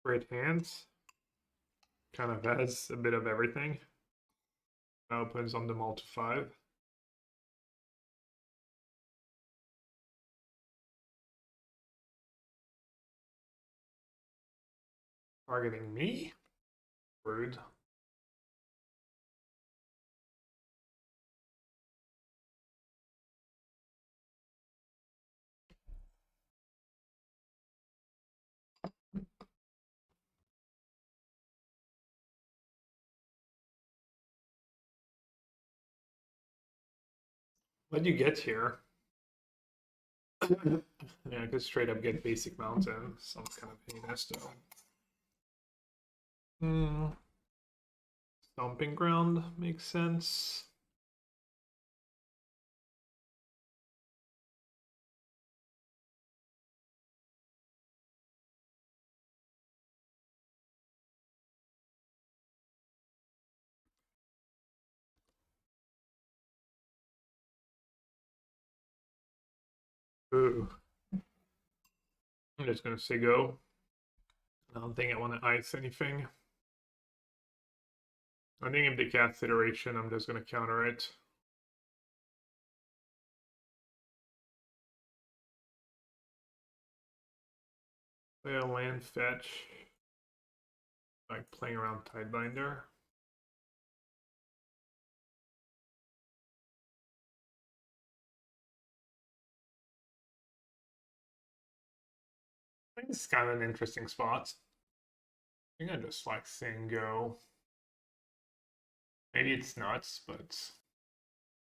Great hands. Kind of has a bit of everything. Now opens on the multi 5. Targeting me? Rude. What do you get here? Yeah, I could straight up get basic mountain. Sounds kind of heinous though. Stomping Ground makes sense. Ooh. I'm just gonna say go. I don't think I want to ice anything. I think if they cast iteration, I'm just gonna counter it. Play a land fetch. Like playing around Tidebinder. I think this is kind of an interesting spot. I think I just like saying go. Maybe it's nuts, but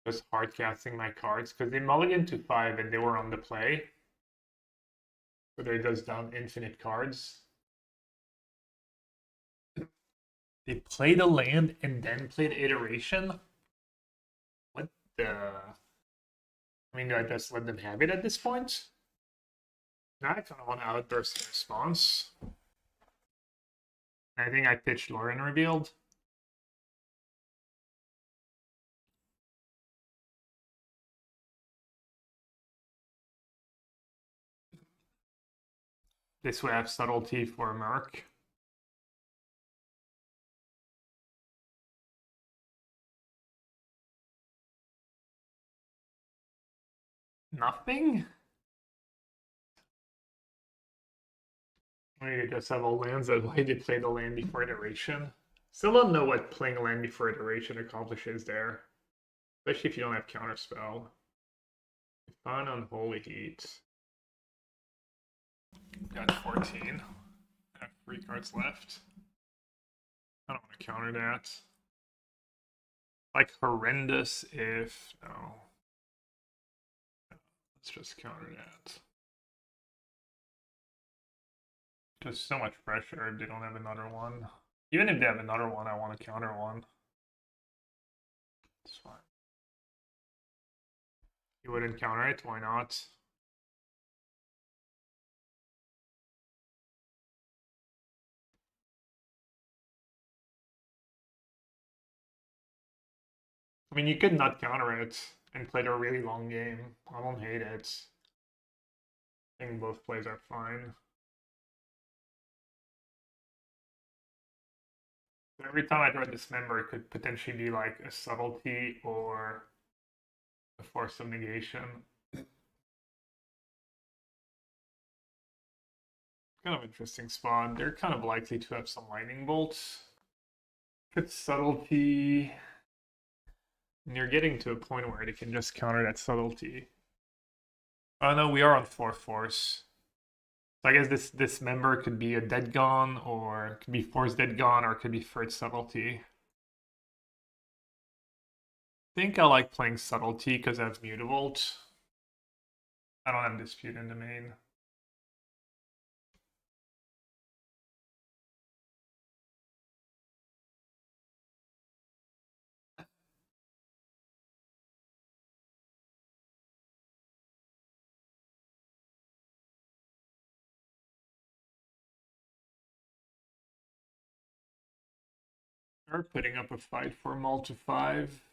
just hard casting my cards because they mulliganed to 5 and they were on the play. So they just down infinite cards. They played a land and then played iteration? What the? I mean, do I just let them have it at this point? Now I kind of want to outburst in response. I think I pitched Lrien Revealed. This way I have Subtlety for Murk. Nothing? Maybe just have all lands that way they play the land before iteration. Still don't know what playing a land before iteration accomplishes there. Especially if you don't have counterspell. Fun Unholy Heat. Got 14. I have 3 cards left. I don't want to counter that. Like horrendous if no. Let's just counter that. Just so much pressure if they don't have another one. Even if they have another one, I want to counter one. It's fine. You wouldn't counter it? Why not? I mean, you could not counter it and play a really long game. I don't hate it. I think both plays are fine. Every time I draw Dismember, it could potentially be like a Subtlety or a Force of Negation. Kind of interesting spawn. They're kind of likely to have some lightning bolts. It's Subtlety. And you're getting to a point where they can just counter that Subtlety. Oh no, we are on 4 Force. So I guess this member could be a Dead Gone, or could be Force Dead Gone, or it could be Third Subtlety. I think I like playing Subtlety because I have Mutavault. I don't have Dispute in the main. Or putting up a fight for multi 5.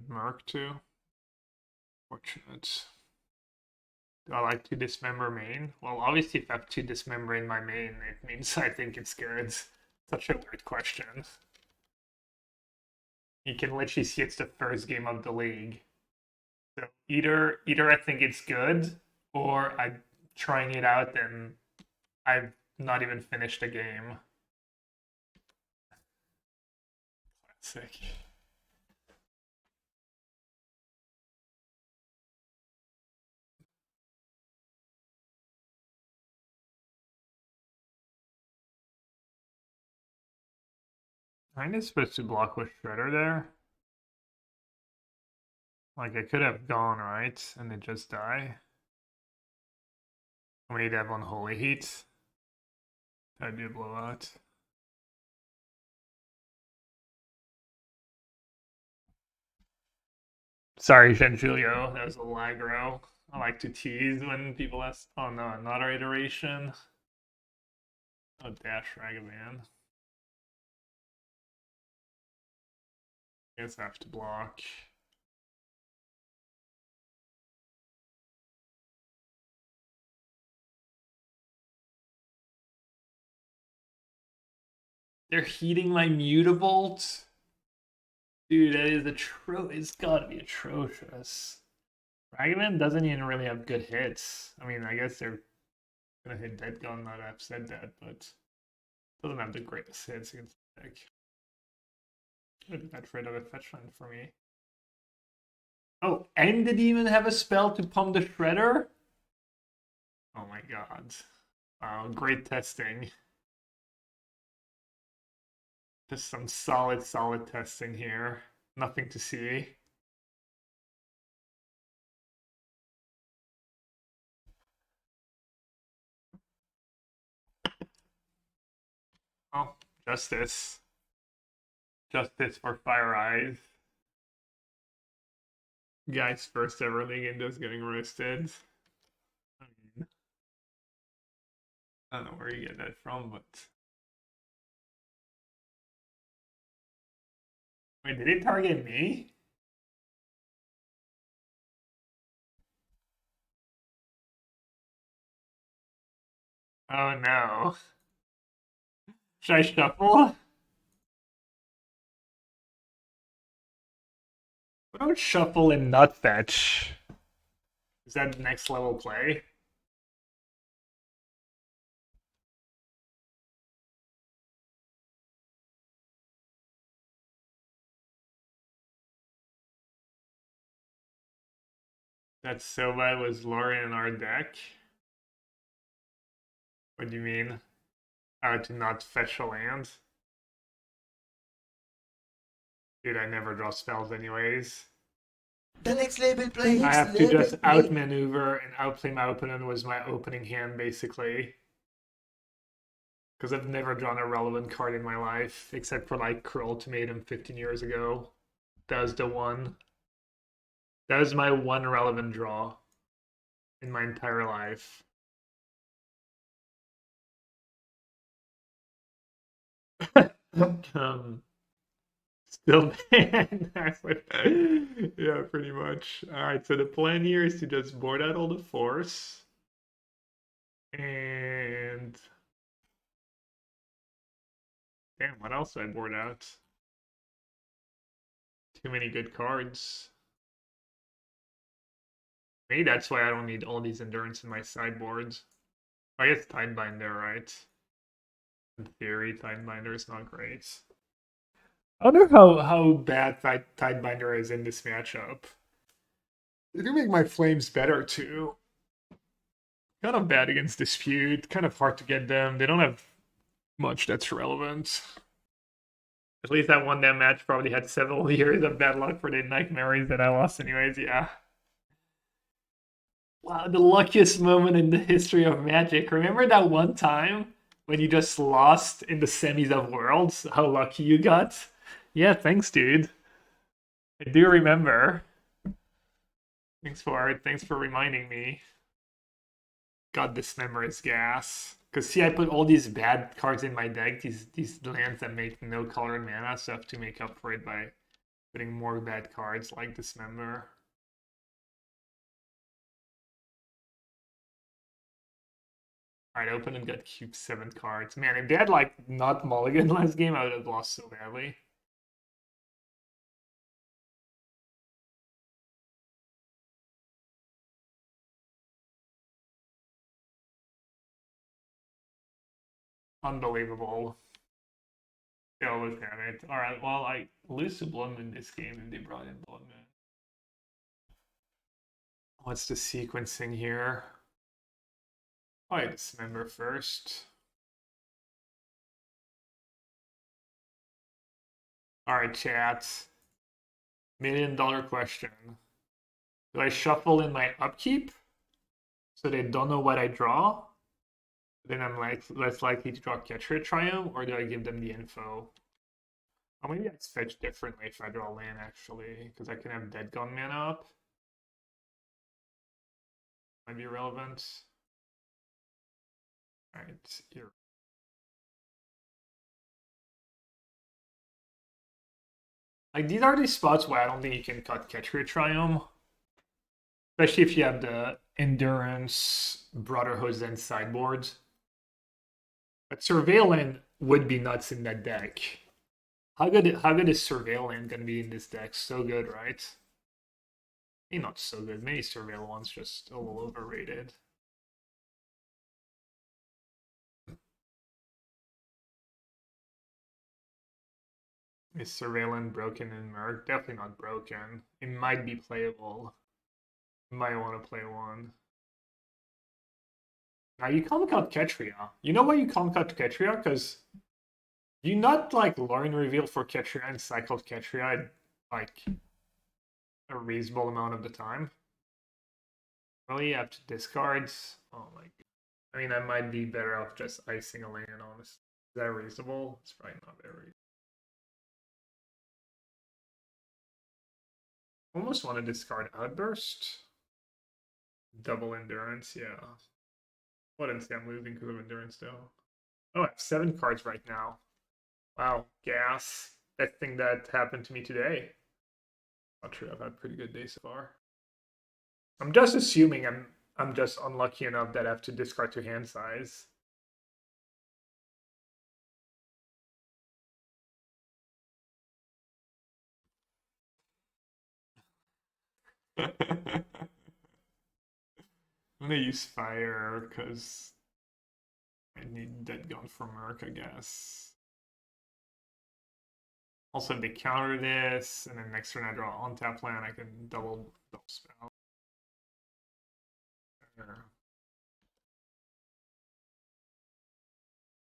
Merc too. Fortunate. Do I like to Dismember main? Well, obviously if I have to Dismember in my main, it means I think it's good. Such a weird question. You can literally see it's the first game of the league. So either I think it's good, or I'm trying it out and I've not even finished a game. Classic. I'm just supposed to block with Shredder there. Like, I could have gone right and then just die. We'd have Unholy Heat. That'd be a blowout. Sorry, Julio. That was a lagro. I like to tease when people ask. Oh no, another iteration. Oh, Dash Ragavan. I guess I have to block. They're heating my Mutavault? Dude, that is it's gotta be atrocious. Ragavan doesn't even really have good hits. I mean, I guess they're gonna hit Dead Gun, not have said that, but doesn't have the greatest hits against the deck. That's rid of a fetch line for me. Oh, and did he even have a spell to pump the Shredder? Oh my god. Wow, great testing. Just some solid testing here. Nothing to see. Oh, Justice. Justice for Fire Eyes. Guy's first ever league and just getting roasted. I don't know where you get that from, but... Wait, did it target me? Oh no. Should I shuffle? What about shuffle and not fetch? Is that next level play? That's so bad was Lrien in our deck? What do you mean? To not fetch a land? Dude, I never draw spells anyways. The next label plays. I have to just outmaneuver and outplay my opponent was my opening hand, basically. Because I've never drawn a relevant card in my life, except for like Cruel Ultimatum 15 years ago. That was the one. That was my one relevant draw in my entire life. Still banned. Yeah, pretty much. Alright, so the plan here is to just board out all the force. And... Damn, what else do I board out? Too many good cards. Maybe that's why I don't need all these endurance in my sideboards. I guess Tidebinder, right? In theory, Tidebinder is not great. I wonder how bad Tidebinder is in this matchup. They do make my flames better too. Kind of bad against Dispute, kind of hard to get them. They don't have much that's relevant. At least I won that match, probably had several years of bad luck for the nightmares that I lost anyways, yeah. Wow, the luckiest moment in the history of Magic. Remember that one time when you just lost in the semis of Worlds? How lucky you got? Yeah, thanks, dude. I do remember. Thanks for reminding me. God, Dismember is gas. Because see, I put all these bad cards in my deck, these lands that make no color and mana, so I have to make up for it by putting more bad cards like Dismember. Alright, open and got cube 7 cards. Man, if they had like not mulligan last game, I would have lost so badly. Unbelievable. They always have it. Alright, well, I lose to Blood Moon this game if they brought in Blood Moon. What's the sequencing here? Oh, yeah, Dismember first. Alright, chat. $1 million question. Do I shuffle in my upkeep so they don't know what I draw? Then I'm like less likely to draw Ketria Triome, or do I give them the info? Oh, maybe I'd fetch differently if I draw land actually, because I can have Dead Gun mana up. Might be relevant. Alright, here. Like, these are the spots where I don't think you can cut Ketria Triome. Especially if you have the Endurance, Brotherhood, and sideboard. But Surveillant would be nuts in that deck. How good is Surveillant gonna be in this deck? So good, right? Maybe not so good. Maybe Surveillant's just a little overrated. Is Surveillant broken in Murk? Definitely not broken. It might be playable. Might want to play one. Now you can't cut Ketria. You know why you can't cut Ketria? Because you not like Lrien Revealed for Ketria and cycled Ketria like a reasonable amount of the time. Really, you have to discard. Oh my god. I mean, I might be better off just icing a land, honestly. Is that reasonable? It's probably not very. Almost want to discard Outburst. Double Endurance, yeah. What didn't say I'm losing because of Endurance though. Oh, I have 7 cards right now. Wow, gas. That thing that happened to me today. Not true, I've had a pretty good day so far. I'm just assuming I'm just unlucky enough that I have to discard to hand size. I'm gonna use fire because I need Dead Gun for Merc, I guess. Also, if they counter this, and then next turn I draw on tap land, I can double spell.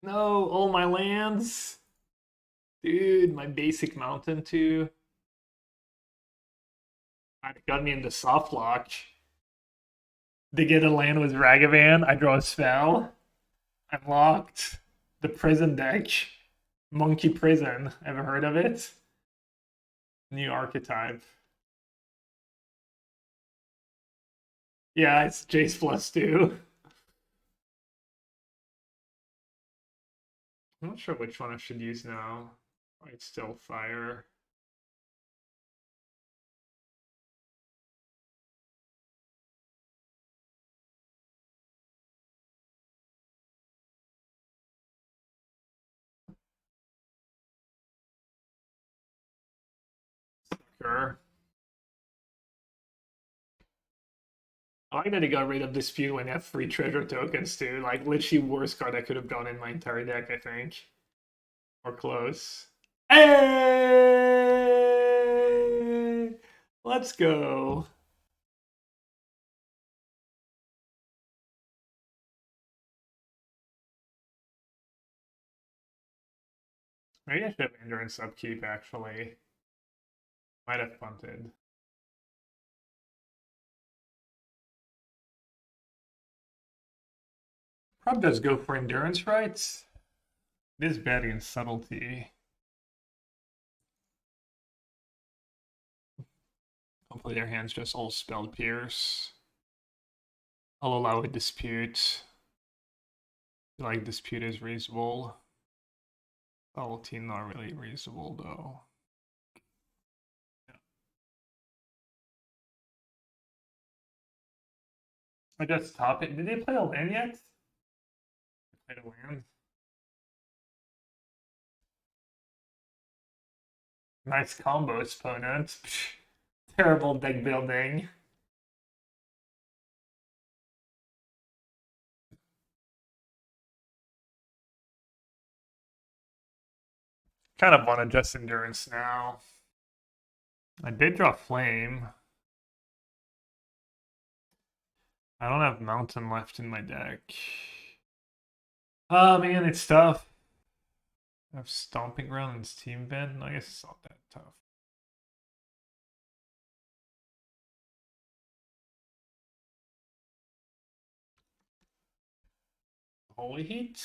No, all my lands. Dude, my basic mountain too. It got me into soft lock. They get a land with Ragavan, I draw a spell. I'm locked. The prison deck. Monkey Prison. Ever heard of it? New archetype. Yeah, it's Jace +2. I'm not sure which one I should use now. It's still fire. Sure. I like that he got rid of Dispute when he had free treasure tokens too. Like, literally worst card I could have drawn in my entire deck, I think. Or close. Hey! Let's go. Maybe I should have Endurance upkeep, actually. Might have punted. Prob does go for Endurance, right? It is bad against Subtlety. Hopefully their hand's just all Spell Pierce. I'll allow a Dispute. I feel like Dispute is reasonable. Subtlety not really reasonable, though. I just top it. Did they play a land yet? They played a land. Nice combo, opponent. Terrible deck building. Kind of want to just endurance now. I did draw flame. I don't have mountain left in my deck. Oh man, it's tough. I have Stomping Ground and Steam Vent. I guess it's not that tough. Holy Heat.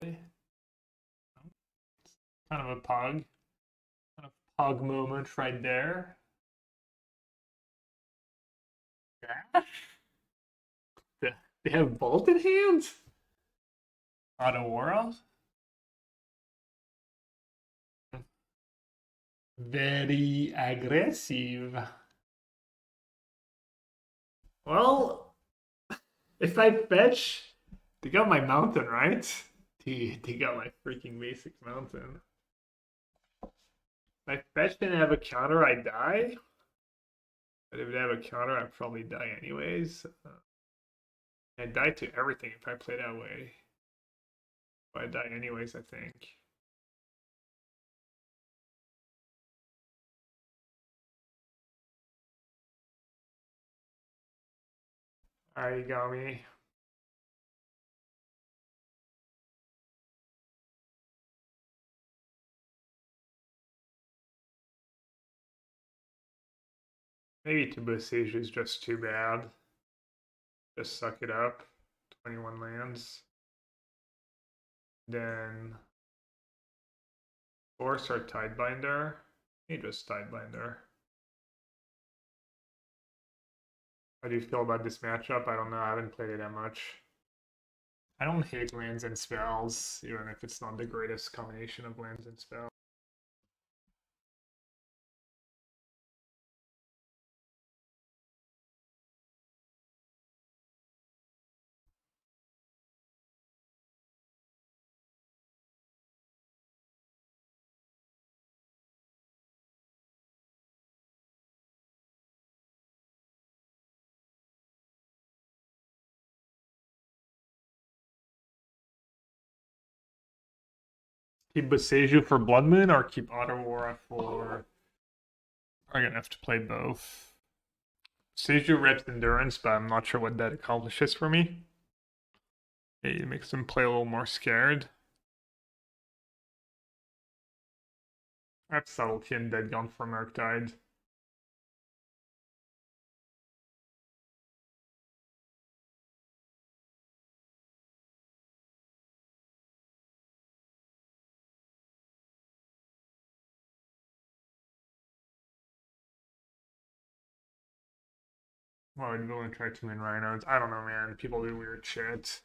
Kind of a pog. Kind of pog moment right there. They have vaulted hands? Otawara? Very aggressive. Well, if I fetch, they got my mountain, right? Dude, they got my freaking basic mountain. If I fetch and have a counter, I die. But if they have a counter, I probably die anyways. I die to everything if I play that way. But I die anyways, I think. Alright, you got me. Maybe to Boseiju is just too bad. Just suck it up. 21 lands. Then Force or Tidebinder. Maybe just Tidebinder. How do you feel about this matchup? I don't know. I haven't played it that much. I don't hate lands and spells, even if it's not the greatest combination of lands and spells. Keep Boseiju for Blood Moon or keep Otawara for... I'm gonna have to play both. Boseiju reps Endurance, but I'm not sure what that accomplishes for me. It makes them play a little more scared. I have Subtlety and Dead Gun for Murktide. Well, I'd go and try to win Rhinos. I don't know, man. People do weird shit.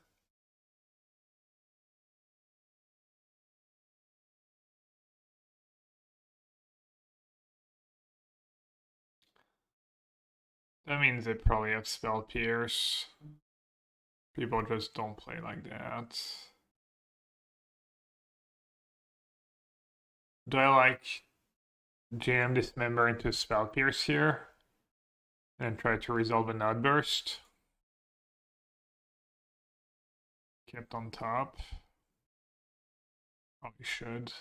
That means they probably have Spell Pierce. People just don't play like that. Do I like jam Dismember into Spell Pierce here? And try to resolve an Outburst? Kept on top. Probably should.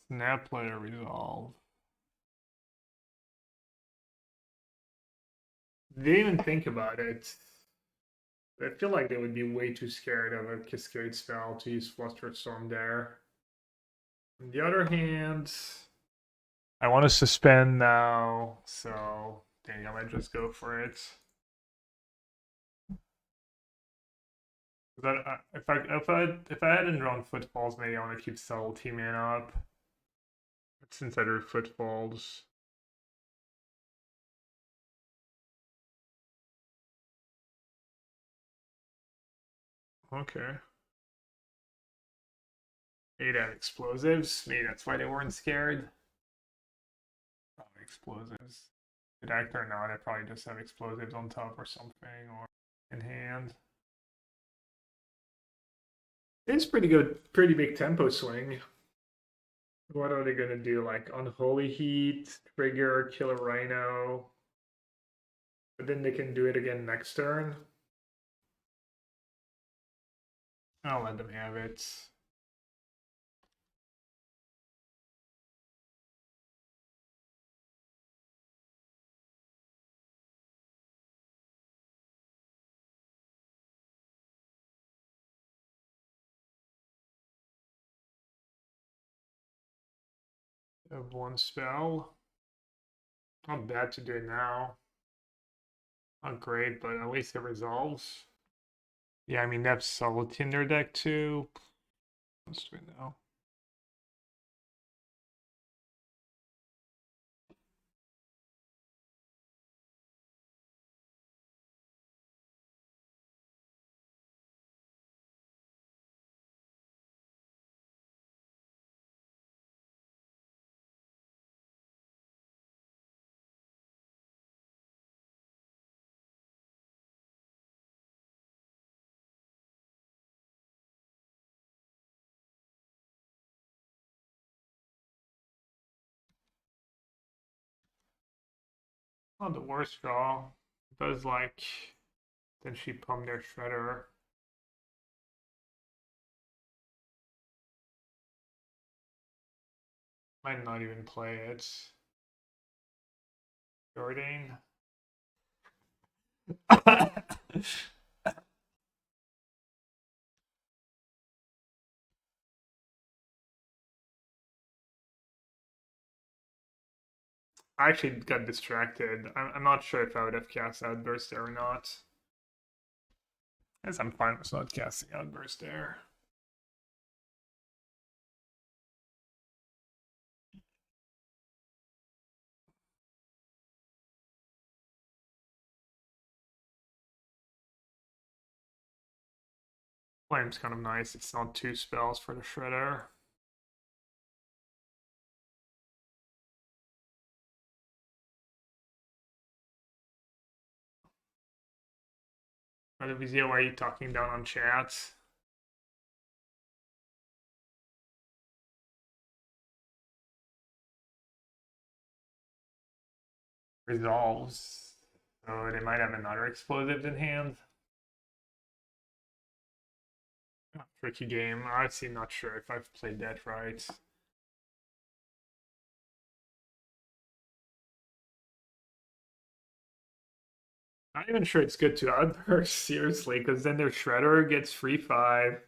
Snap Player Resolve. They didn't even think about it. I feel like they would be way too scared of a Cascade spell to use Flustered Storm there. On the other hand, I want to suspend now, so dang, I might just go for it. If I hadn't drawn Footfalls, maybe I want to keep Subtlety man up. But since I drew Footfalls, okay. Maybe they have explosives. Maybe that's why they weren't scared. Probably explosives. Good act or not, they probably just have explosives on top or something, or in hand. It's pretty good, pretty big tempo swing. What are they gonna do? Like Unholy Heat, trigger, kill a Rhino. But then they can do it again next turn. I'll let them have it. I have one spell. Not bad to do it now. Not great, but at least it resolves. Yeah, I mean, they have Subtlety in their deck too. Let's do it now. Not the worst draw. It does like, then she pumped their Shredder. Might not even play it. Jordan. I actually got distracted. I'm not sure if I would have cast Outburst there or not. As I'm fine with not casting Outburst there. Flame's kind of nice. It's not 2 spells for the Shredder. Vizia, why are you talking down on chat? Resolves. So they might have another explosives in hand. Tricky game. I'm actually not sure if I've played that right. Not even sure it's good to Outburst, seriously, because then their Shredder gets free 5.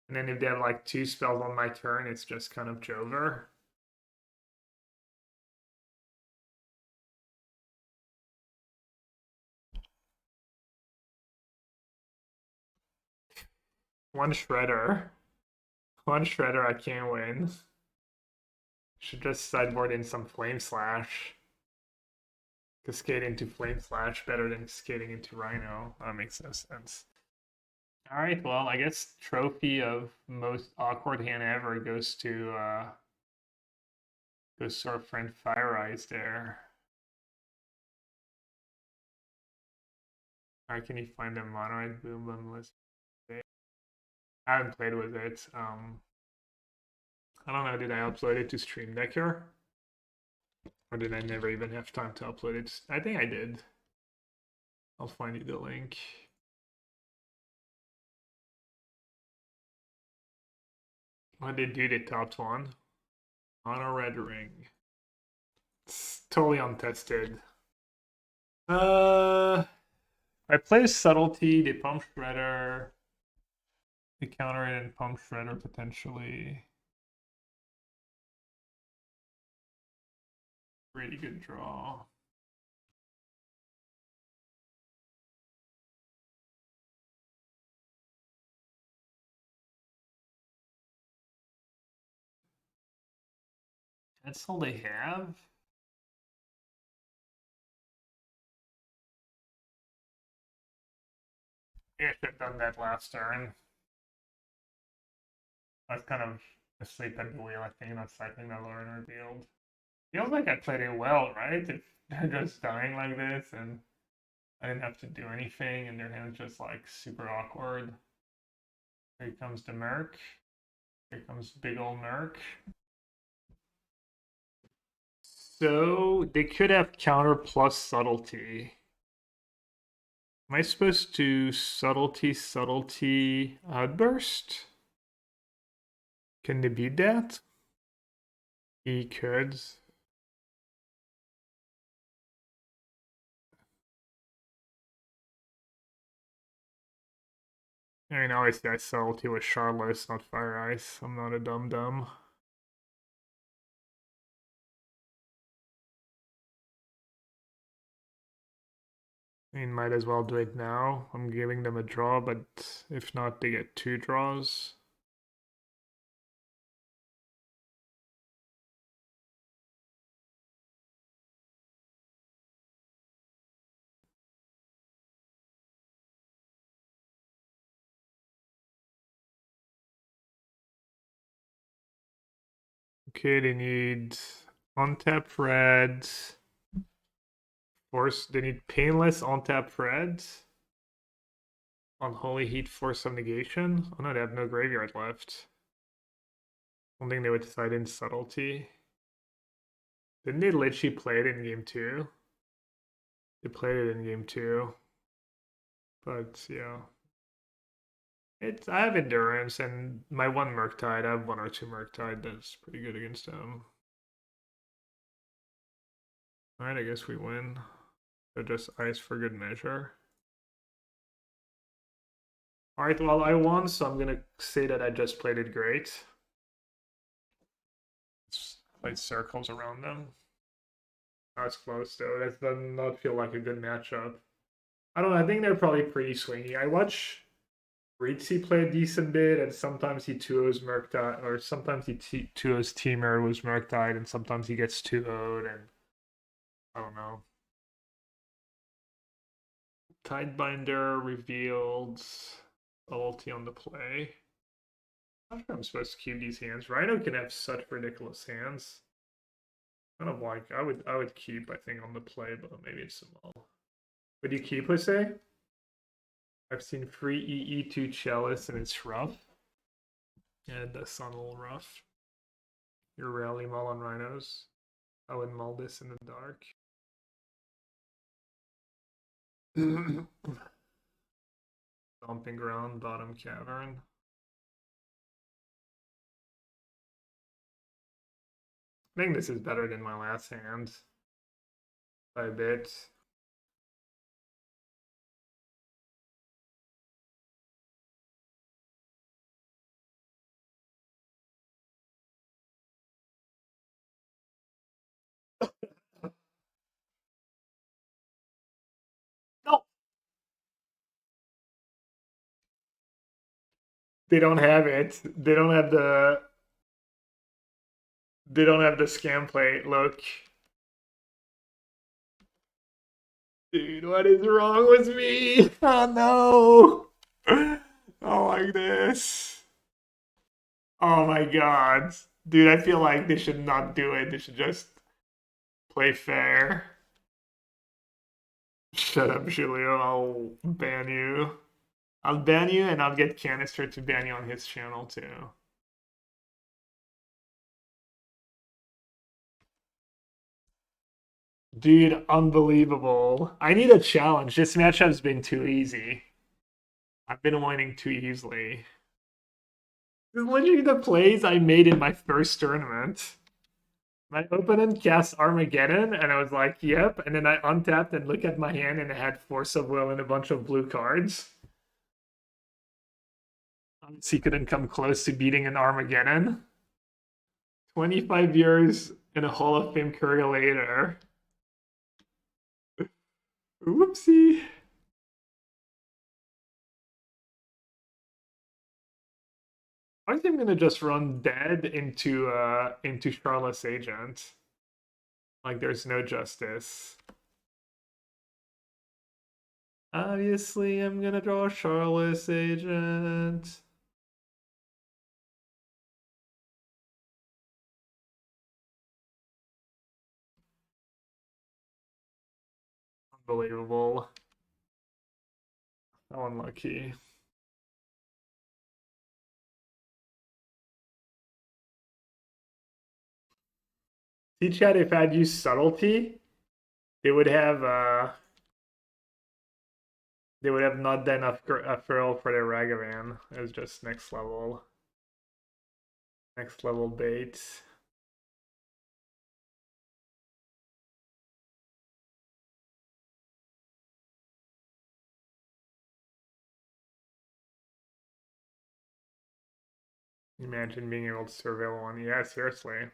And then if they have like 2 spells on my turn, it's just kind of Jover. One Shredder. One Shredder, I can't win. Should just sideboard in some Flame Slash. Cascade into Flame Slash better than skating into Rhino. That makes no sense. Alright, well, I guess trophy of most awkward hand ever goes to our friend Fire Eyes there. Alright, can you find a mono boom list? I haven't played with it. I don't know, did I upload it to Stream Decker? Or did I never even have time to upload it? I think I did. I'll find you the link. What did do the top one? On a red ring. It's totally untested. I play Subtlety, they pump Shredder. They counter it and pump Shredder potentially. Really good draw. That's all they have? Yeah, I should have done that last turn. That's kind of asleep at the wheel. I think not cycling the Lrien Revealed. Feels like I played it well, right? If they're just dying like this and I didn't have to do anything and their hand's just like super awkward. Here comes the Merc. Here comes big old Merc. So they could have counter plus subtlety. Am I supposed to subtlety, outburst? Can they beat that? He could. I mean, obviously I subtlety with Shardless, not Fire Ice. I'm not a dum-dum. I mean, might as well do it now. I'm giving them a draw, but if not, they get 2 draws. Okay, they need untap red. Force. They need painless untap red. Unholy Heat, Force of Negation. Oh no, they have no graveyard left. I don't think they would decide in subtlety. Didn't they literally play it in game 2? They played it in game 2. But yeah. I have endurance and my one Murktide. I have 1 or 2 Murktide that's pretty good against them. Alright, I guess we win. So just ice for good measure. Alright, well I won, so I'm gonna say that I just played it great. Just played circles around them. That's close though. That does not feel like a good matchup. I don't know, I think they're probably pretty swingy. I watch Ritzy play a decent bit, and sometimes he 2-0s Murktide, or sometimes he 2-0s Temur was Murktide, and sometimes he gets 2-0'd, and I don't know. Tidebinder revealed ulti on the play. I'm not sure I'm supposed to keep these hands. Rhino can have such ridiculous hands. Kind of like I would keep, I think, on the play, but maybe it's small. Would you keep, Jose? I've seen free EE2 Chalice and it's rough. Yeah, it does sound a little rough. You're rarely mull on Rhinos. I would mull this in the dark. Stomping Ground, bottom cavern. I think this is better than my last hand. By a bit. No! They don't have it. They don't have the scam plate. Look. Dude, what is wrong with me? Oh no! Oh, like this. Oh my god. Dude, I feel like they should not do it. They should just play fair. Shut up, Julio. I'll ban you. I'll ban you and I'll get Canister to ban you on his channel too. Dude, unbelievable. I need a challenge. This matchup's been too easy. I've been winning too easily. This is literally the plays I made in my first tournament. My opponent cast Armageddon, and I was like, yep. And then I untapped and looked at my hand, and it had Force of Will and a bunch of blue cards. He couldn't come close to beating an Armageddon. 25 years in a Hall of Fame career later. Whoopsie. I think I'm gonna just run dead into Shardless Agent. Like there's no justice. Obviously, I'm gonna draw Shardless Agent. Unbelievable. So unlucky. See, Chad, if I'd used Subtlety, they would have not done enough feral for their Ragavan. It was just next level. Next level bait. Imagine being able to surveil one. Yeah, seriously.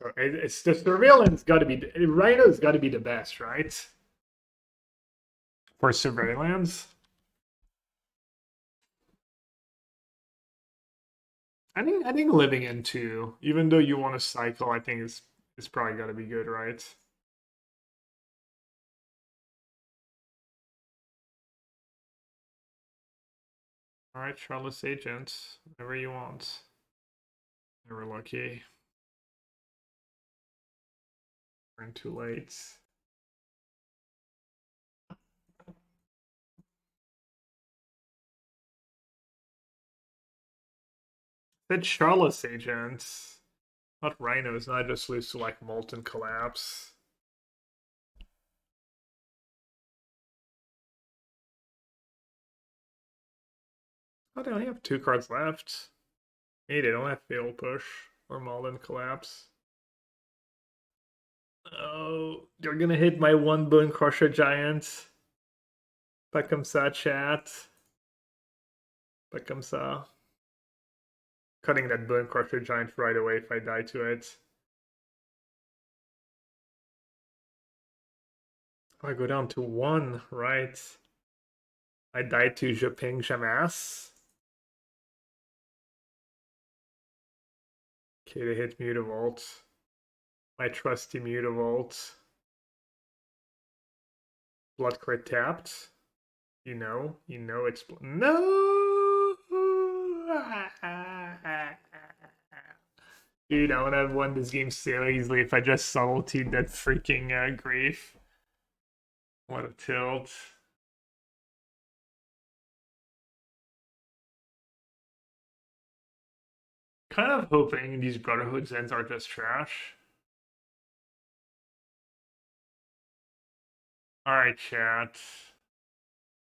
So it's the surveillance got to be Rhino's got to be the best, right? For surveillance. I think living into, even though you want to cycle, I think it's probably got to be good, right? All right, Shardless Agent, whatever you want. Never lucky. We're in too late. Said Shardless Agent, not Rhinos. Not just lose to like Molten Collapse. Oh, they only have 2 cards left. Hey, they don't have Fatal Push or Molten Collapse. Oh, they're gonna hit my 1 Bonecrusher Giant. Pas comme ça, chat. Pas comme ça. Cutting that Bonecrusher Giant right away if I die to it. Oh, I go down to 1, right? I died to Je Ping Jamas. Okay, they hit Mutavault. My trusty Mutavault. Blood crit tapped. You know it's no. Dude, I would have won this game so easily if I just subtletied that freaking grief. What a tilt. Kind of hoping these Brotherhood Zens are just trash. Alright, chat.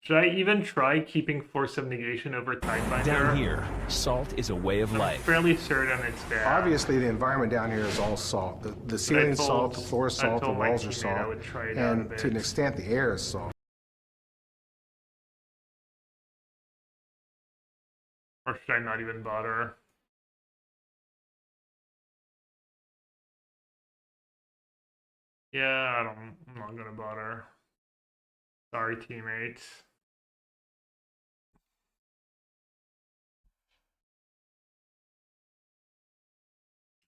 Should I even try keeping Force of Negation over Tidebinder? Down here, salt is a way of life. I'm fairly certain it's bad. Obviously, the environment down here is all salt. The ceiling's salt, the floor is salt, the walls are salt, and to an extent, the air is salt. Or should I not even bother? Yeah, I'm not gonna bother. Sorry, teammates.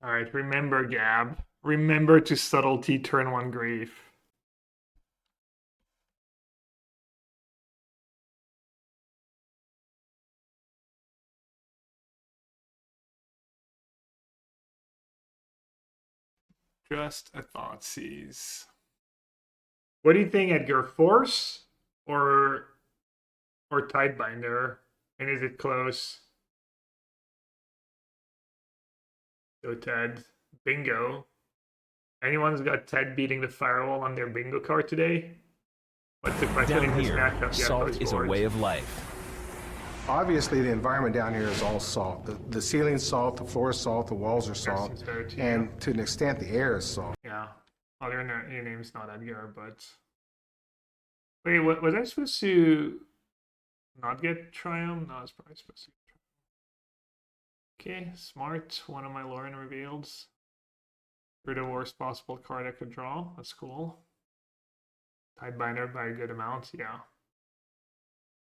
Alright, remember, Gab. Remember to subtlety turn 1 grief. Just a Thoughtseize. What do you think, Edgar? Force or Tidebinder? And is it close? So Ted, bingo. Anyone's got Ted beating the firewall on their bingo card today? What's the question in this matchup? Salt is a way of life. Obviously, the environment down here is all salt. The ceiling's salt, the floor is salt, the walls are salt, and to an extent, the air is salt. Yeah. Oh, your name's not Edgar, but... Wait, what was I supposed to not get Triumph? No, I was probably supposed to get Triumph. Okay, smart. One of my Lrien Revealeds. For the worst possible card I could draw. That's cool. Tidebinder by a good amount, yeah.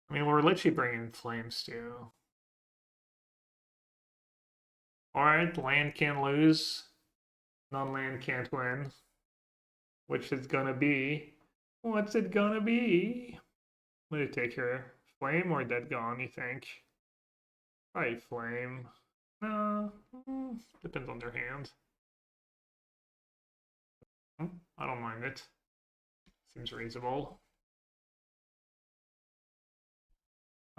I mean, we're literally bringing flames too. Alright, land can't lose. Non-land can't win. Which is gonna be... What's it gonna be? What do you take here? Flame or Dead Gone, you think? Probably Flame. No, depends on their hand. I don't mind it. Seems reasonable.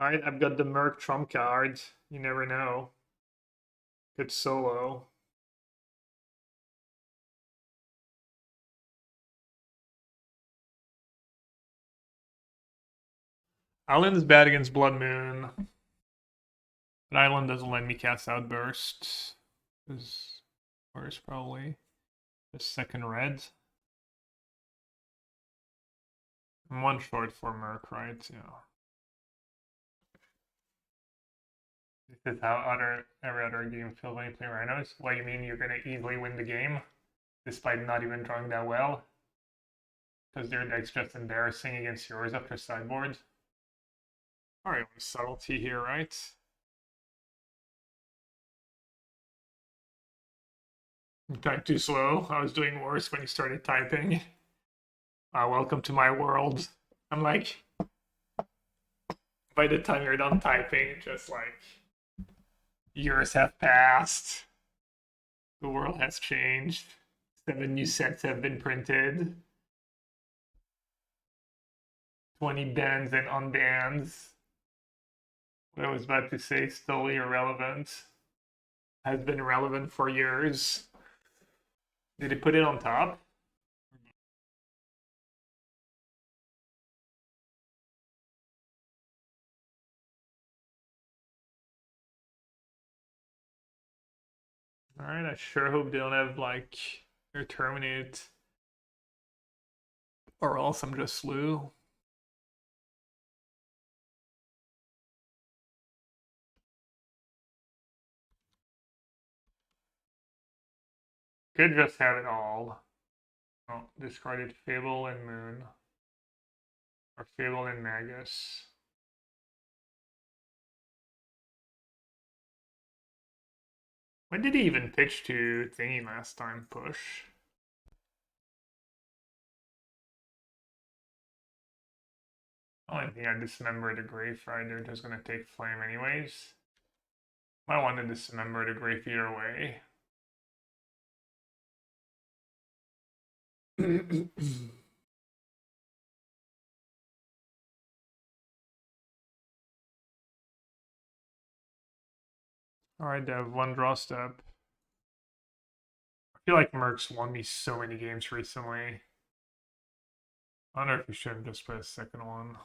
Alright, I've got the Merc trump card. You never know. Good solo. Island is bad against Blood Moon. But Island doesn't let me cast Outburst. Is worse probably. The second red. I'm one short for Merc, right? Yeah. This is how every other game feels when you play Rhinos. What, you mean you're gonna easily win the game? Despite not even drawing that well? Because their deck's just embarrassing against yours after sideboard? Alright, subtlety here, right? Type too slow. I was doing worse when you started typing. Welcome to my world. I'm like, by the time you're done typing, just like, years have passed. The world has changed. 7 new sets have been printed. 20 bans and unbans. What I was about to say, still irrelevant. Has been relevant for years. Did they put it on top? Alright, I sure hope they don't have, like, their Terminate. Or else I'm just slew. Could just have it all. Oh, discarded Fable and Moon. Or Fable and Magus. When did he even pitch to Thingy last time? Push. I think I dismembered the Graveyard. They're just gonna take Flame anyways. I want to dismember the Grave either way. Alright, Dev, one draw step. I feel like Merc's won me so many games recently. I wonder if we shouldn't just put a second one.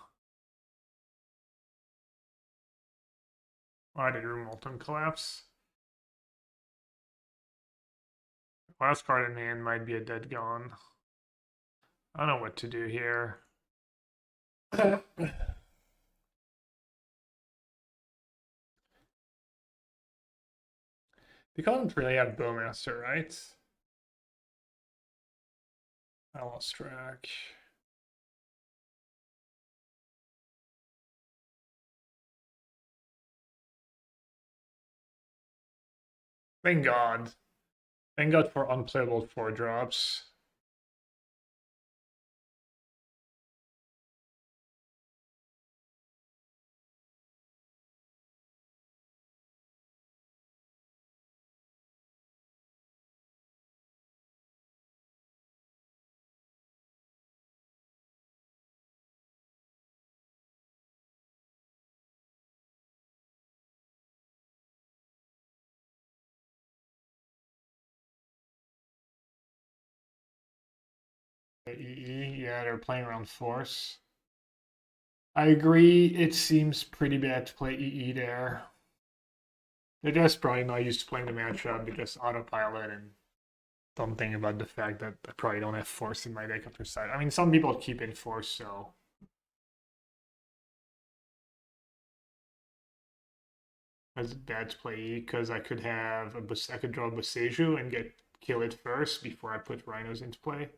Why did Room Molten collapse? Last card in hand might be a dead gone. I don't know what to do here. Because I don't really have Bowmaster, right? I lost track. Thank God. Thank God for unplayable 4-drops. EE, yeah, they're playing around Force. I agree, it seems pretty bad to play EE there. They're just probably not used to playing the matchup, they just autopilot and don't think about the fact that I probably don't have Force in my deck after side. I mean, some people keep in Force, so. It's bad to play E, because I could have I could draw Boseiju and kill it first before I put Rhinos into play.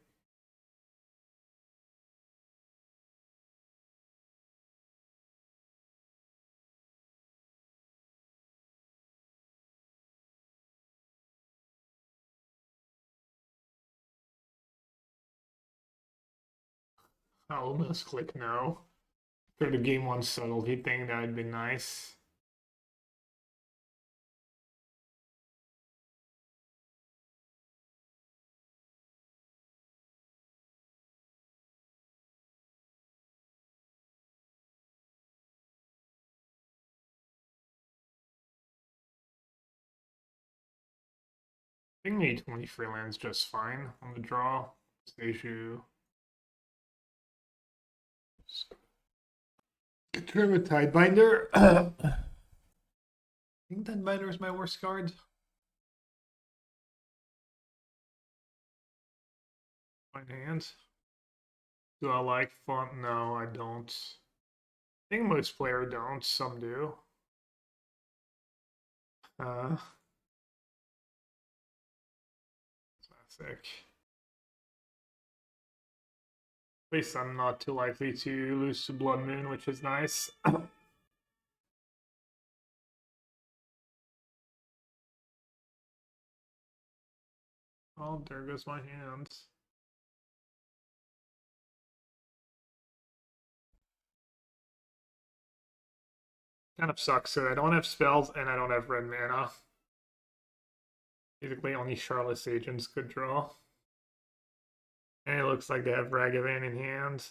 I almost click no. For the game 1 subtlety thing, that would be nice. think maybe 20 free lands just fine on the draw. Boseiju. Trim with Tidebinder. I think Tidebinder is my worst card. My hand. Do I like font? No, I don't. I think most players don't. Some do. Classic. At least I'm not too likely to lose to Blood Moon, which is nice. Oh, there goes my hand. Kind of sucks that I don't have spells and I don't have red mana. Basically, only Shardless Agents could draw. And it looks like they have Ragavan in hand.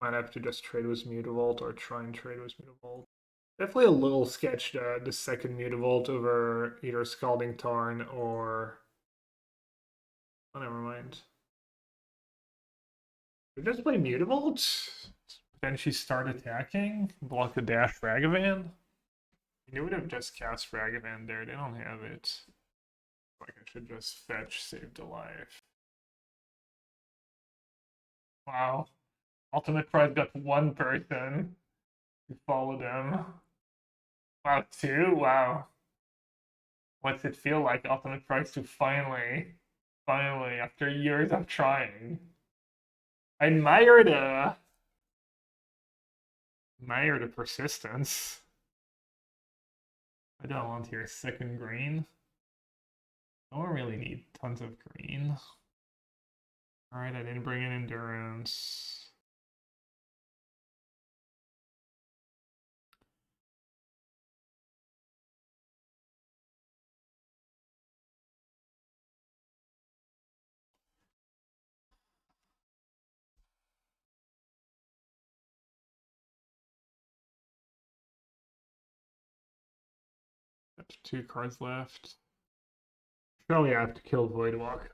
Might have to just trade with Mutavault or try and trade with Mutavault. Definitely a little sketched the second Mutavault over either Scalding Tarn or... Oh, never mind. We just play Mutavault? Potentially start attacking? Block the dash Ragavan? They would have just cast Ragavan there. They don't have it. Like I should just fetch Save the Life. Wow. Ultimate Prize got one person who followed him. Wow, two? Wow. What's it feel like, Ultimate Prize, to finally, after years of trying? I admire the persistence. I don't want here second green. I don't really need tons of green. Alright, I didn't bring in endurance. That's 2 cards left. Surely I have to kill Voidwalk.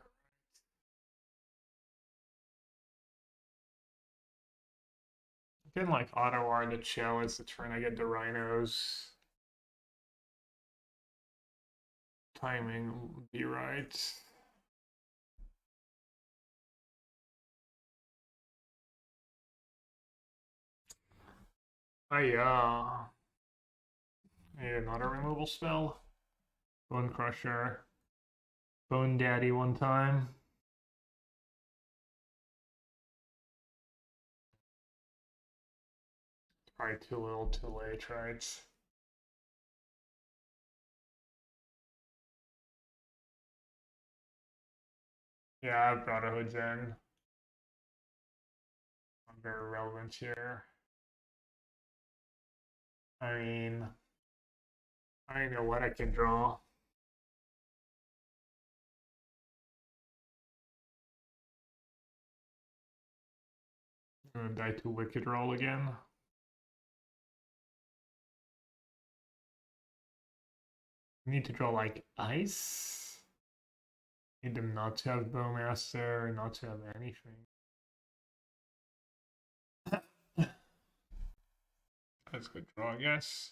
I can like Otawara the chill as the turn I get the Rhinos. Timing will be right. I need another removal spell. Bonecrusher. Bone Daddy one time. Probably too little, too late, right? Yeah, Brotherhood's in. I'm very relevant here. I mean, I don't know what I can draw. I'm gonna die to Wicked Roll again. I need to draw like ice. Need them not to have Bowmaster, not to have anything. That's a good draw, I guess.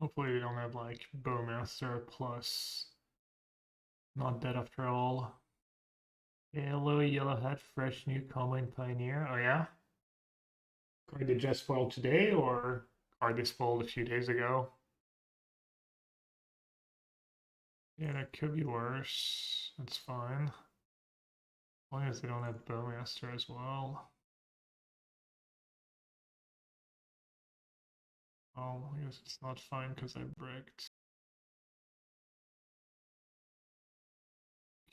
Hopefully we don't have like Bowmaster plus not dead after all. Hello, Yellowhat, fresh new Combine Pioneer. Oh yeah? Card that just spoiled today or card that spoiled a few days ago? Yeah, that could be worse. That's fine. As long as they don't have Bowmaster as well. Oh, I guess it's not fine because I bricked.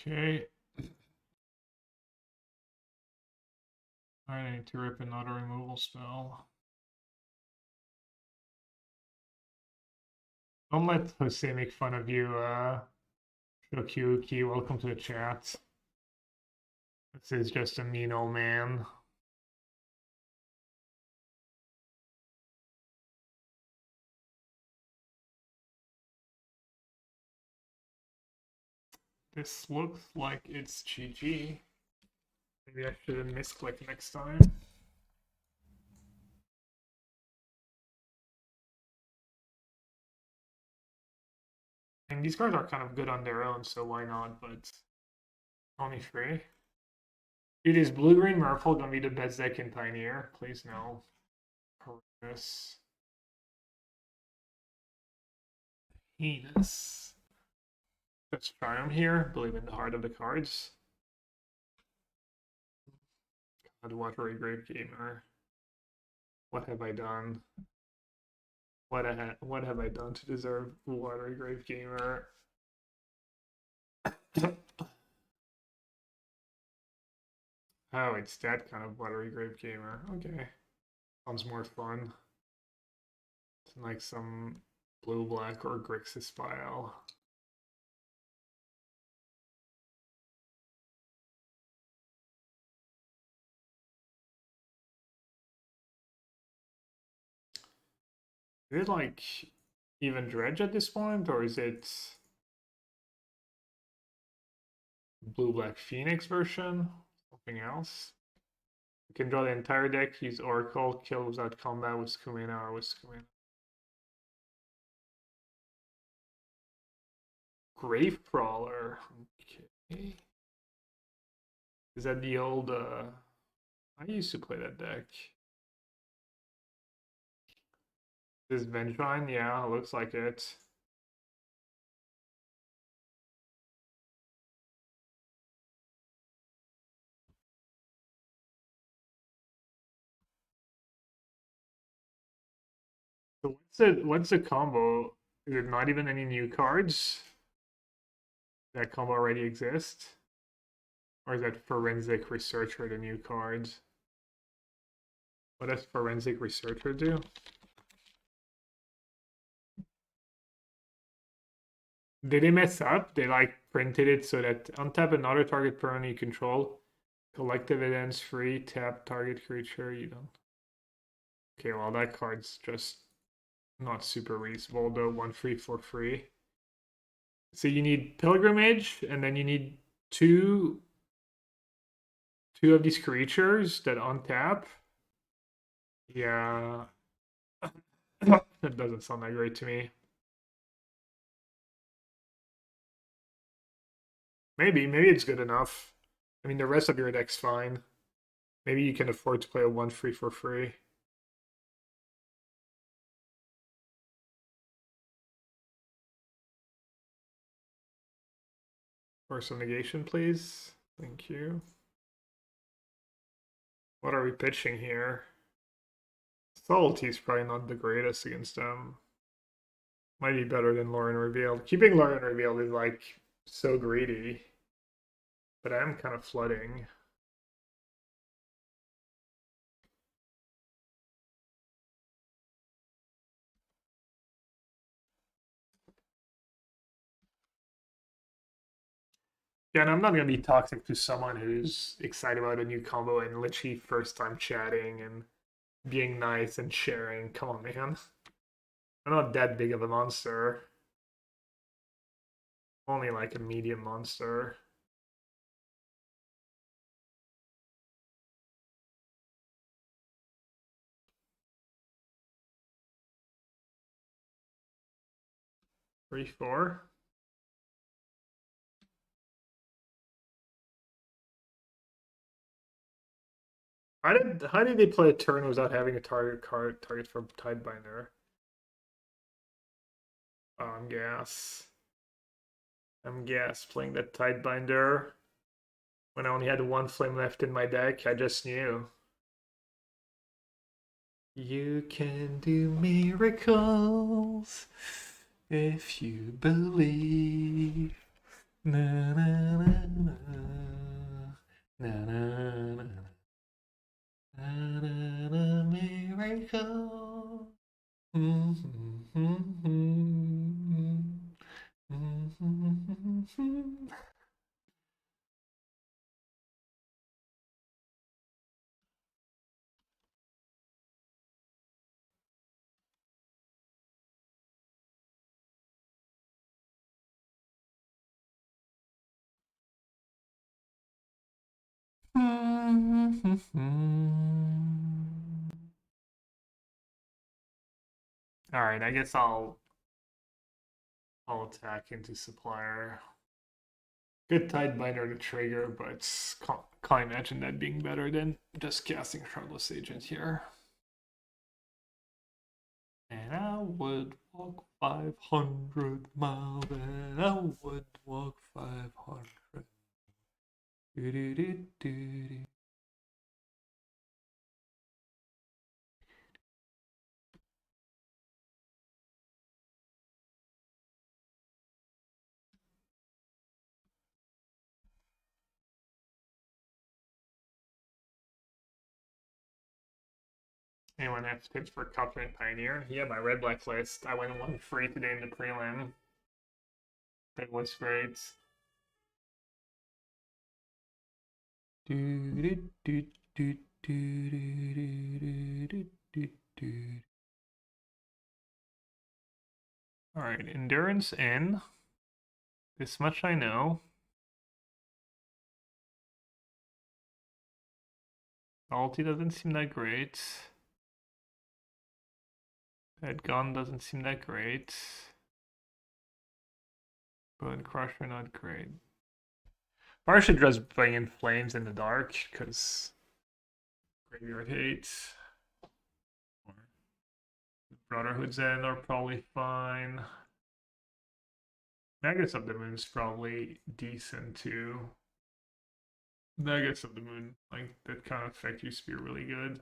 Okay. Alright, I need to rip another removal spell. Don't let Jose make fun of you, Shokyuki. Welcome to the chat. This is just a mean old man. This looks like it's GG. Maybe I should have misclicked next time. And these cards are kind of good on their own, so why not? But only 3. Dude, is blue-green Merfolk gonna be the best deck in Pioneer? Please no. Horrendous. Heinous. Let's try them here. Believe in the heart of the cards. God, watery grave gamer. What have I done? What have I done to deserve watery grave gamer? Oh, it's that kind of watery grave gamer. Okay, sounds more fun. It's like some blue black or Grixis file. Is it like even Dredge at this point, or is it blue-black Phoenix version? Something else? You can draw the entire deck, use Oracle, kill without combat with Skumena or with Skumena. Grave Crawler. Okay. Is that the old I used to play that deck. This Vengevine, yeah, looks like it. So what's the combo? Is it not even any new cards? That combo already exists? Or is that Forensic Researcher the new cards? What does Forensic Researcher do? Did they mess up? They like printed it so that untap another target permanent you control. Collect evidence free, tap target creature, you don't. Okay, well that card's just not super reasonable though. 1/3 for free. So you need Pilgrimage, and then you need two of these creatures that untap. Yeah. That doesn't sound that great to me. Maybe it's good enough. I mean, the rest of your deck's fine. Maybe you can afford to play a 1/3 for free. Force of Negation, please. Thank you. What are we pitching here? Subtlety is probably not the greatest against them. Might be better than Lrien Revealed. Keeping Lrien Revealed is like so greedy. But I am kind of flooding. Yeah, and I'm not going to be toxic to someone who's excited about a new combo and literally first time chatting and being nice and sharing. Come on, man. I'm not that big of a monster. Only like a medium monster. Three, 4. How did they play a turn without having a target for Tidebinder? Gas. I'm gassed playing that Tidebinder. When I only had one flame left in my deck, I just knew. You can do miracles if you believe. Na na na na. Na na na na. Na na na miracle. All right, I guess I'll attack into supplier. Good Tidebinder to trigger, but can't imagine that being better than just casting Shardless Agent here. And I would walk 500 miles, and I would walk 500. Do do do do do. Anyone have tips for Covenant Pioneer? Yeah, my red black list. I went 1 free today in the prelim. That was great. Alright, endurance in. This much I know. Salty doesn't seem that great. That gun doesn't seem that great. Bonecrusher not great. Or I should just bring in Flames in the dark, because Graveyard hates. Brotherhood's End are probably fine. Maggots of the Moon's probably decent too. Maggots of the Moon, like that kind of effect used to be really good.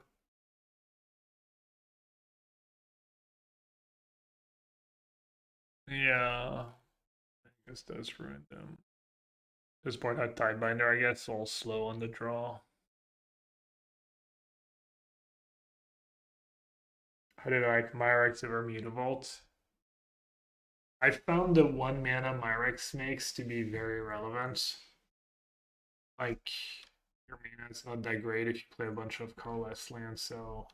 Yeah, I guess does ruin them. This board had Tidebinder, I guess, all slow on the draw. How did I like Myrex over Mutavault? I found the 1 mana Myrex makes to be very relevant. Like, your mana is not that great if you play a bunch of colorless lands, so.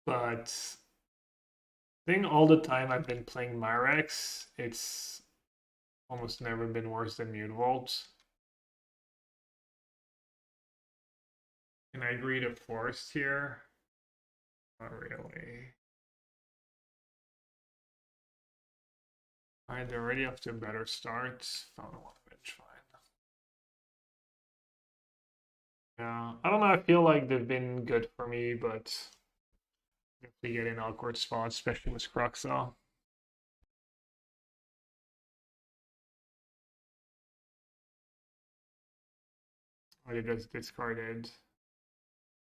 But I think all the time I've been playing Myrex, it's almost never been worse than Mutavault. Can I agree to Forest here? Not really. Alright, they're already off to a better start. Found one bench, fine. Yeah, I don't know, I feel like they've been good for me, but if we get in awkward spots, especially with Cruxa. I just discarded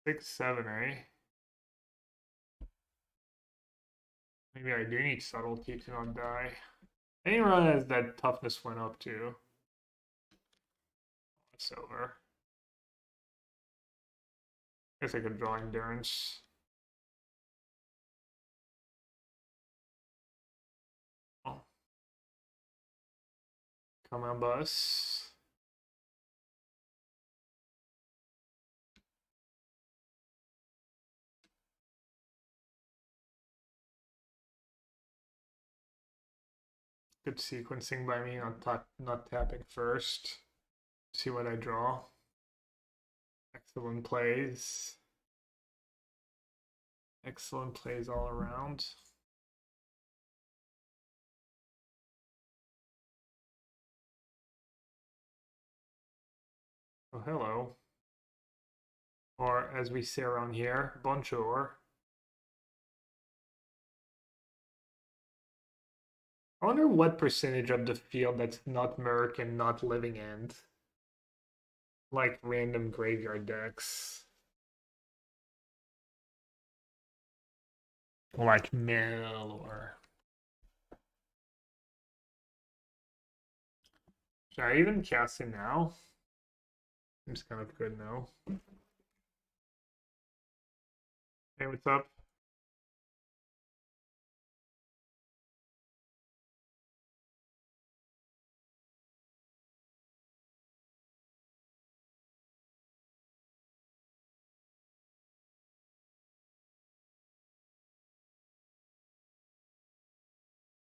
6/7, eh? Maybe I do need Subtlety to not die. Any run as that toughness went up too. It's over. Guess I could draw Endurance. Oh. Come on, bus. Good sequencing by me, not tapping first. See what I draw. Excellent plays. Excellent plays all around. Oh, hello. Or as we say around here, bonjour. wonder what percentage of the field that's not Merc and not Living End. Like random graveyard decks. Like Mill or... Should I even cast it now? Seems kind of good now. Hey, what's up?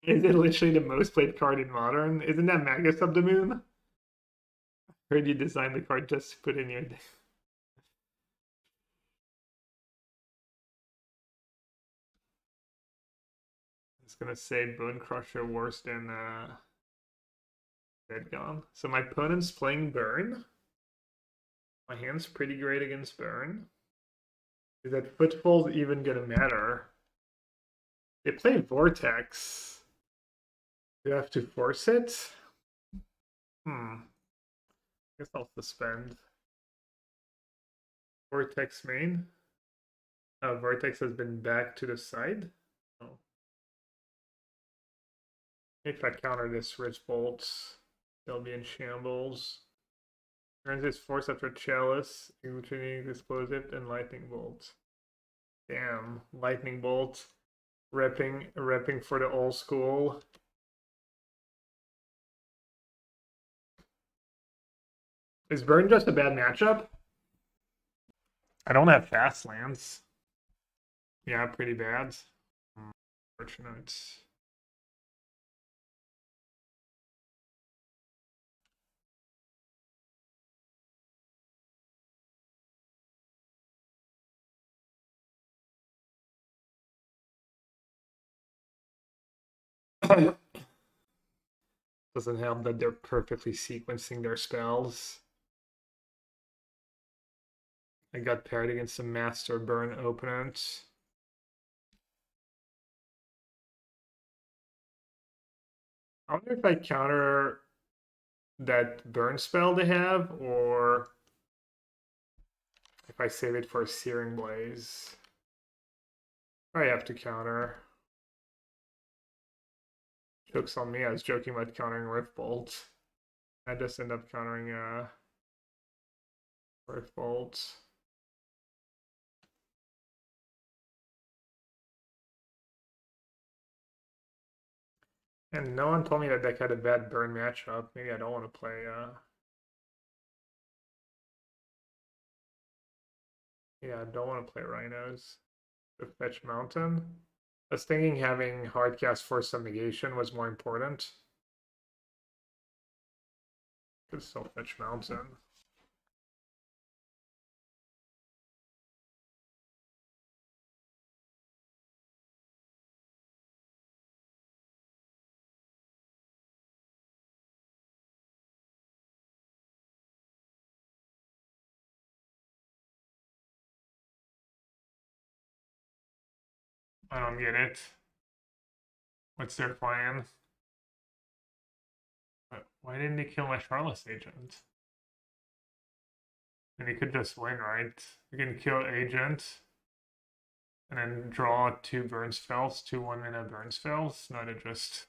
Is it literally the most played card in Modern? Isn't that Magus of the Moon? Heard you designed the card just to put in your deck. I was gonna say Bonecrusher worse than Dead Gone. So my opponent's playing Burn. My hand's pretty great against Burn. Is that Footfalls even gonna matter? They play Vortex. Do I have to force it? I guess I'll suspend. Vortex main. Vortex has been back to the side. Oh. If I counter this Rich Bolts, they'll be in shambles. Earns his force after Chalice, Evolutioning Explosive, and Lightning Bolt. Damn, Lightning Bolt. Repping for the old school. Is Burn just a bad matchup? I don't have fast lands. Yeah, pretty bad. Unfortunate. Doesn't help that they're perfectly sequencing their spells. I got paired against a Master Burn opponent. I wonder if I counter that Burn spell they have, or if I save it for a Searing Blaze. I have to counter. Joke's on me, I was joking about countering Rift Bolt. I just end up countering Rift Bolt. And no one told me that deck had a bad Burn matchup. Maybe I don't want to play yeah, I don't want to play Rhinos. The Fetch Mountain. I was thinking having hardcast Force of Negation was more important. Could still Fetch Mountain. I don't get it. What's their plan? Why didn't they kill my Shardless Agent? And he could just win, right? You can kill Agent and then draw 2 burn spells, 2 1-mana burn spells, not to just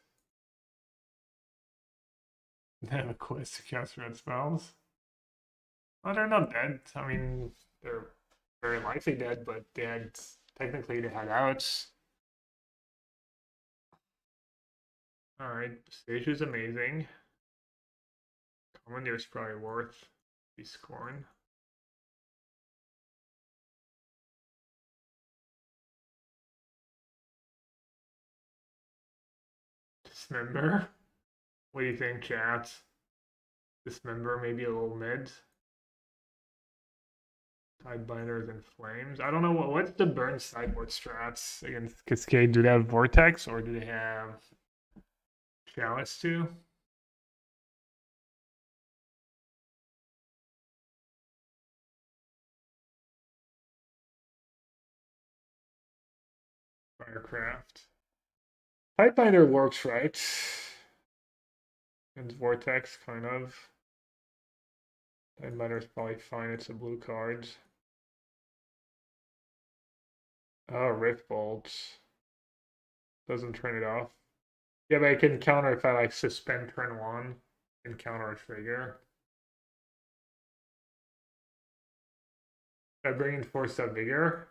have a quest to cast red spells. Well, they're not dead. I mean, they're very likely dead, but they had technically they had outs. Alright, Boseiju's amazing. Commandeer's probably worth be scorn. Dismember? What do you think, chat? Dismember, maybe a little mid. Tidebinders and Flames. I don't know what's the burn sideboard strats against Cascade. Do they have Vortex or do they have Chalice too? Firecraft. Tidebinder works right. And Vortex, kind of. Tidebinder's probably fine, it's a blue card. Oh, Rift Bolt. Doesn't turn it off. Yeah, but I can counter if I like suspend turn 1 and counter a trigger. I bring in Force of Vigor.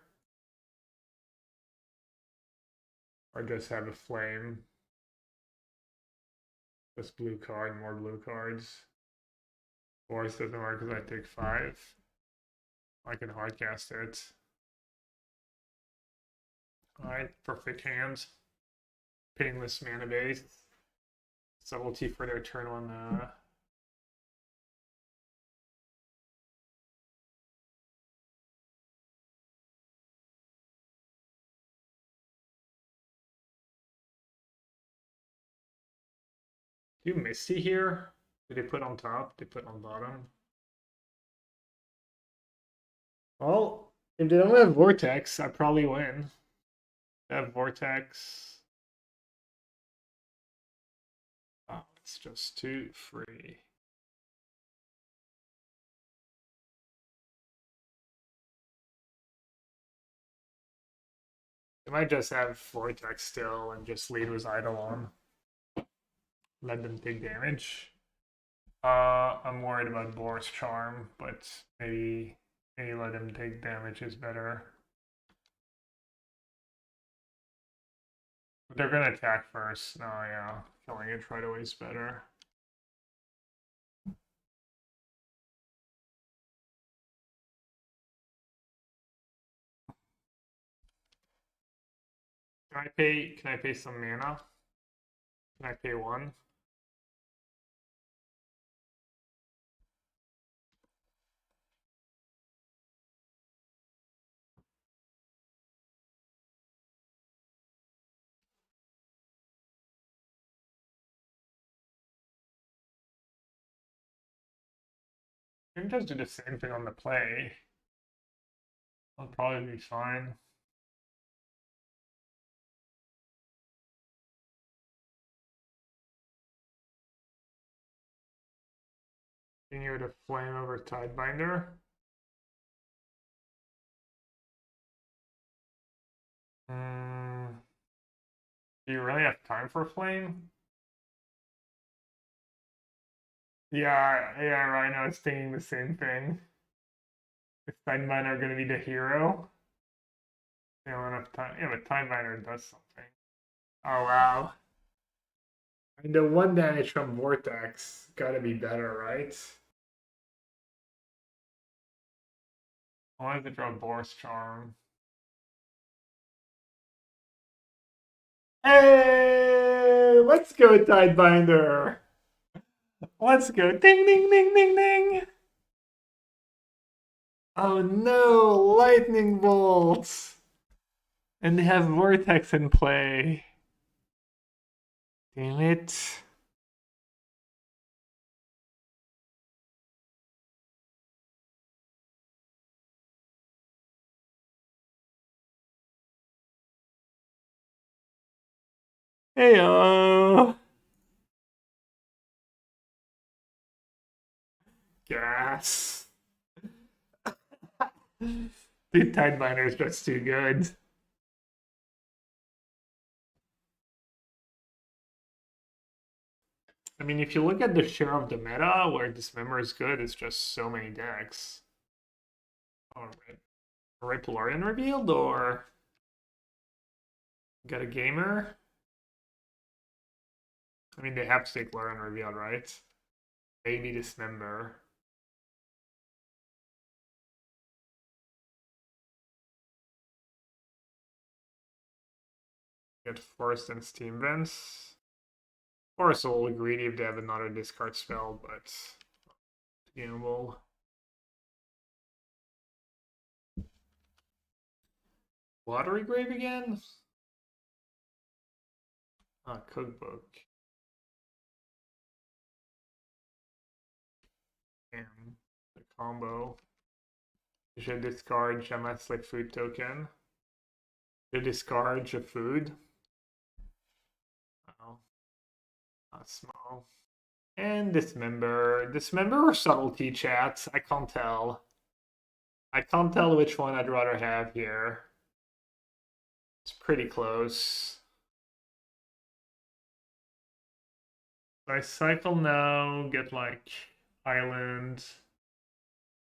Or just have a flame. Just blue card, more blue cards. Force doesn't work because I take 5. I can hardcast it. Alright, perfect hands. Painless mana base. Subtlety for their turn 1. Do Misty here? Did they put on top? They put on bottom? Well, if they don't have Vortex, I probably win. They have Vortex. Oh, it's just 2 free. They might just have Vortex still and just lead with Eidolon. Let them take damage. I'm worried about Boris Charm, but maybe let him take damage is better. But they're gonna attack first. Oh yeah, killing it right away is better. Can I pay some mana? Can I pay 1? You can just do the same thing on the play. I'll probably be fine. Continue to flame over Tidebinder. Do you really have time for flame? Yeah, Rhino is thinking the same thing. Is Tidebinder going to be the hero? They don't have enough time. Yeah, but Tidebinder does something. Oh, wow. And the 1 damage from Vortex gotta be better, right? I wanted to draw Boris Charm. Hey! Let's go, Tidebinder! Let's go. Ding, ding, ding, ding, ding! Oh no, lightning bolts! And they have Vortex in play. Damn it. Heyo! Gas. Dude, Tidebinder is just too good. I mean, if you look at the share of the meta where Dismember is good, it's just so many decks. Alright, Lrien Revealed or got a gamer? I mean, they have to take Lrien Revealed, right? Maybe Dismember. Get Forest and Steam Vents. Forest will be greedy if they have another discard spell, but gameable. Watery Grave again? Cookbook. Damn, the combo. You should discard Jamas like food token. You discard your food. Small. And Dismember. Dismember or Subtlety, chat? I can't tell. I can't tell which one I'd rather have here. It's pretty close. So I cycle now, get like Island.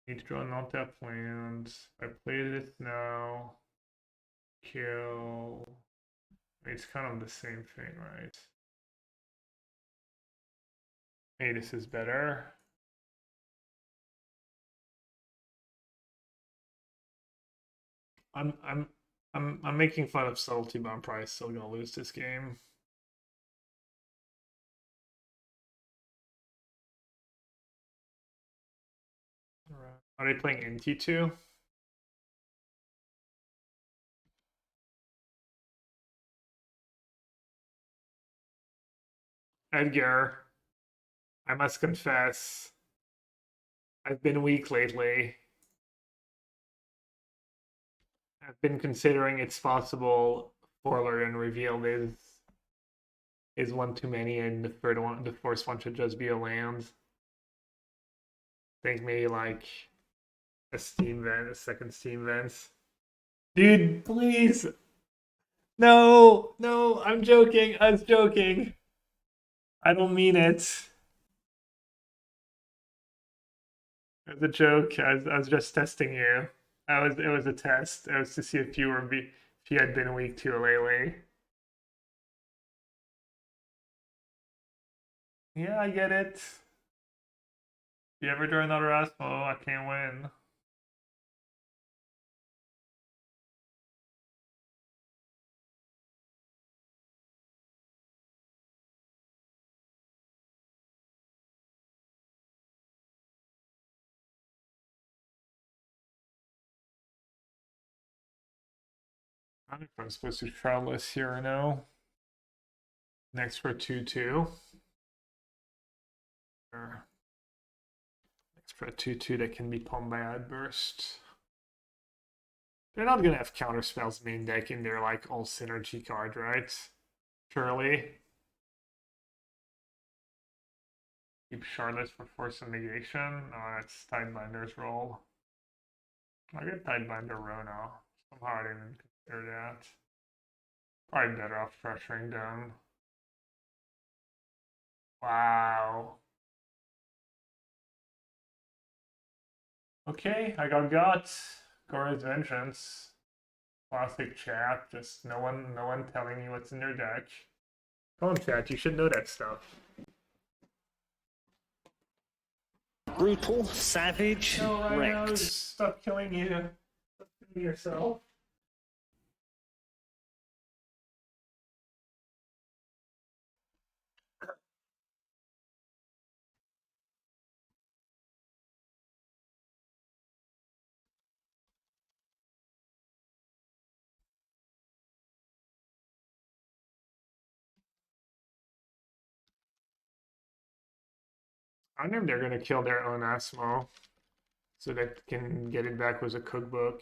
Need to draw an untapped land. I play this now. Kill. It's kind of the same thing, right? Hey, this is better. I'm making fun of Subtlety, but I'm probably still gonna lose this game. Are they playing NT2? Edgar, I must confess, I've been weak lately. I've been considering it's possible Lrien Revealed is one too many, and the first one should just be a land. I think maybe like a steam vent, a second steam vent. Dude, please. No, no, I'm joking. I was joking. I don't mean it. It was a joke. I was just testing you. It was a test. It was to see if you had been weak too lately. Yeah, I get it. If you ever draw another Asmo, I can't win. I don't know if I'm supposed to Shardless here or no. Next for 2/2. Next for a 2/2 that can be pumped by Outburst. They're not gonna have counterspells main deck in their like all synergy card, right? Surely. Keep Shardless for Force of Negation. Oh, that's Tidebinder's role. I get Tidebinder Rona. Somehow I didn't consider that. Probably better off pressuring them. Wow. Okay, I got Gora's Vengeance. Classic chat. Just no one telling me what's in their deck. Come on, chat. You should know that stuff. Brutal, savage, wrecked. Stop killing you. Stop killing yourself. I wonder if they're gonna kill their own Asmo so they can get it back with a cookbook.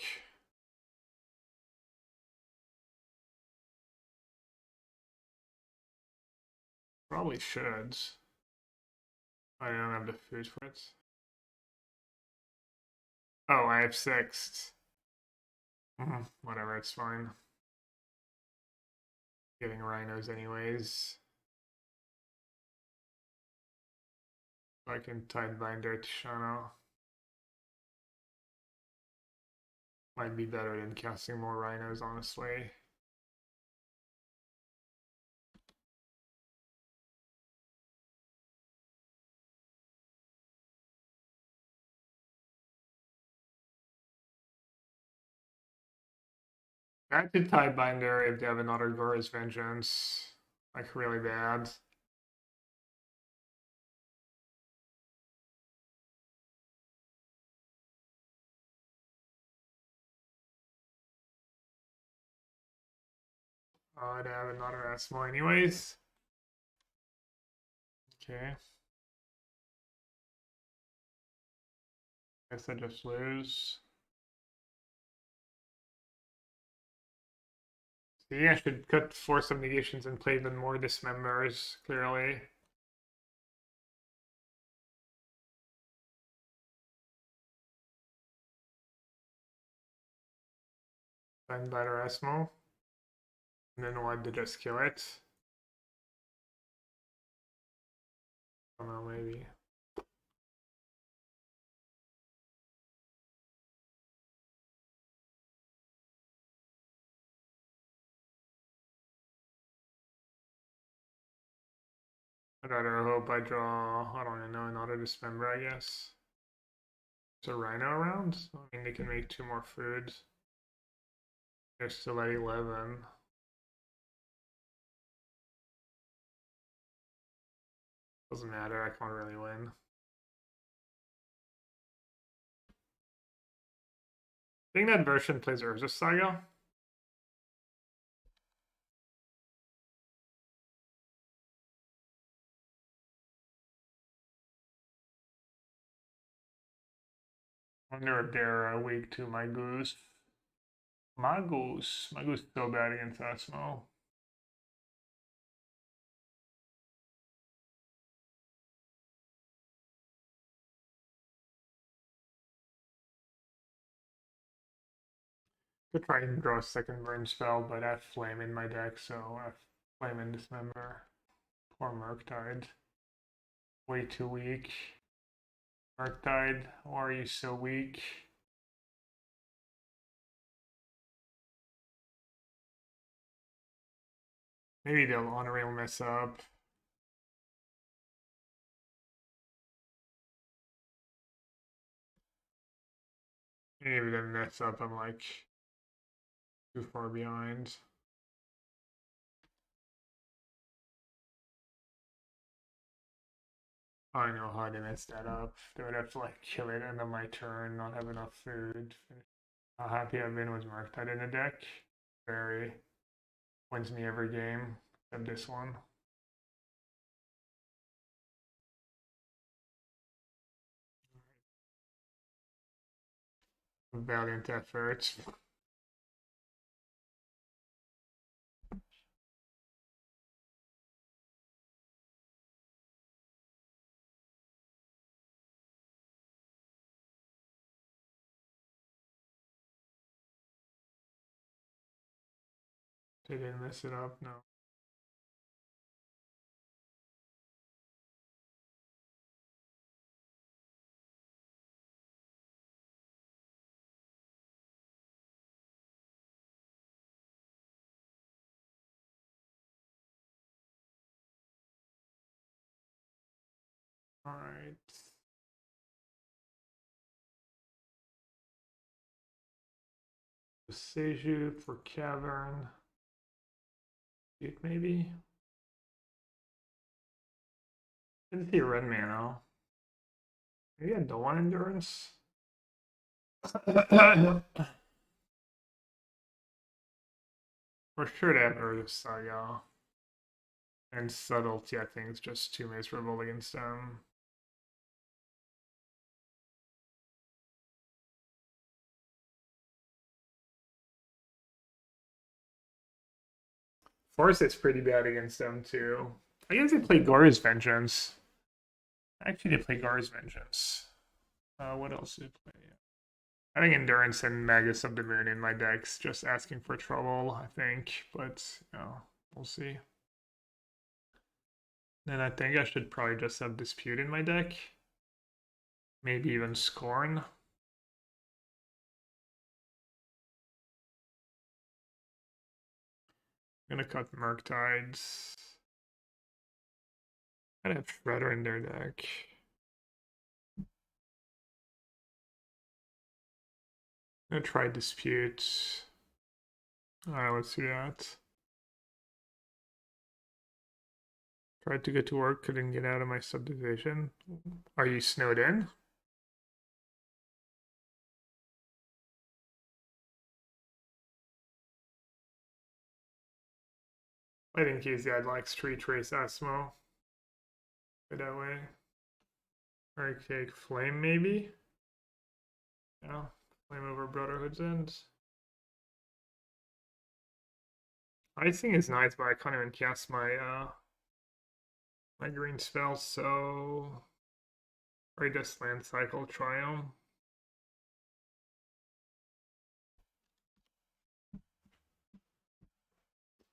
Probably should. I don't have the food for it. Oh, I have 6. Whatever, it's fine. Getting Rhinos anyways. I can Tidebinder Tishana. Might be better than casting more Rhinos, honestly. I could Tidebinder if they have another Gora's Vengeance. Like, really bad. I'd have another Asmo anyways. Okay. Guess I just lose. See, I should cut Force of Negations and play even more Dismembers, clearly. Find that Erasmo. And then want to just kill it. I don't know, maybe. I'd rather hope I draw, I don't even know, another Dismember, I guess. There's a Rhino around? I mean, they can make 2 more food. They're still at 11. Doesn't matter, I can't really win. I think that version plays Urza Saga. I wonder if they're weak to my goose. My goose is so bad against Asmo. Could try and draw a second burn spell, but I have Flame in my deck, so I have Flame and Dismember. Poor Murktide. Way too weak. Murktide, why are you so weak? Maybe they'll honor rail mess up. Maybe they mess up, I'm like too far behind. I know how they messed that up. They would have to like kill it end of my turn, not have enough food. How happy I've been with Murktide in the deck. Very wins me every game, except this one. Valiant effort. They didn't mess it up, no. Alright. Boseiju for Cavern. Dude, maybe? Didn't see a red mana. Maybe I don't want Endurance. For sure they have Urza Saga. And Subtlety, I think, is just too miserable against them. Force is pretty bad against them too. I guess they play Gore's Vengeance. Actually, they play Gore's Vengeance. What else do they play? I think Endurance and Magus of the Moon in my decks, just asking for trouble, I think. But, you know, we'll see. Then I think I should probably just have Dispute in my deck. Maybe even Scorn. I'm gonna cut Murktides. I'd have Shredder in their deck. I'm gonna try Dispute. Alright, let's do that. Tried to get to work, couldn't get out of my subdivision. Are you snowed in? I think he's the likes Tree Trace Asmo. Go that way. Archaic Flame, maybe? Yeah, Flame over Brotherhood's End. Icing is nice, but I can't even cast my my green spell, so I just land cycle Triome.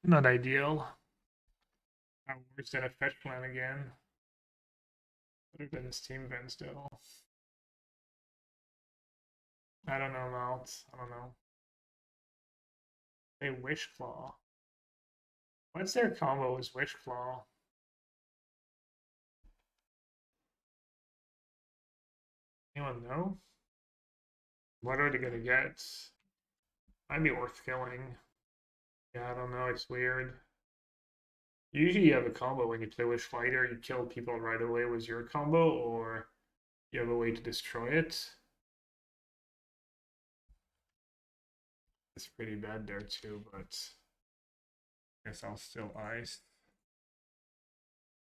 Not ideal. Worse than a fetch plan again. Better than Steam Vent still. I don't know, Malt. I don't know. Hey, Wishclaw. What's their combo with Wishclaw? Anyone know? What are they gonna get? Might be worth killing. Yeah, I don't know, it's weird. Usually you have a combo when you play Wish Fighter, you kill people right away with your combo, or you have a way to destroy it. It's pretty bad there too, but I guess I'll still ice.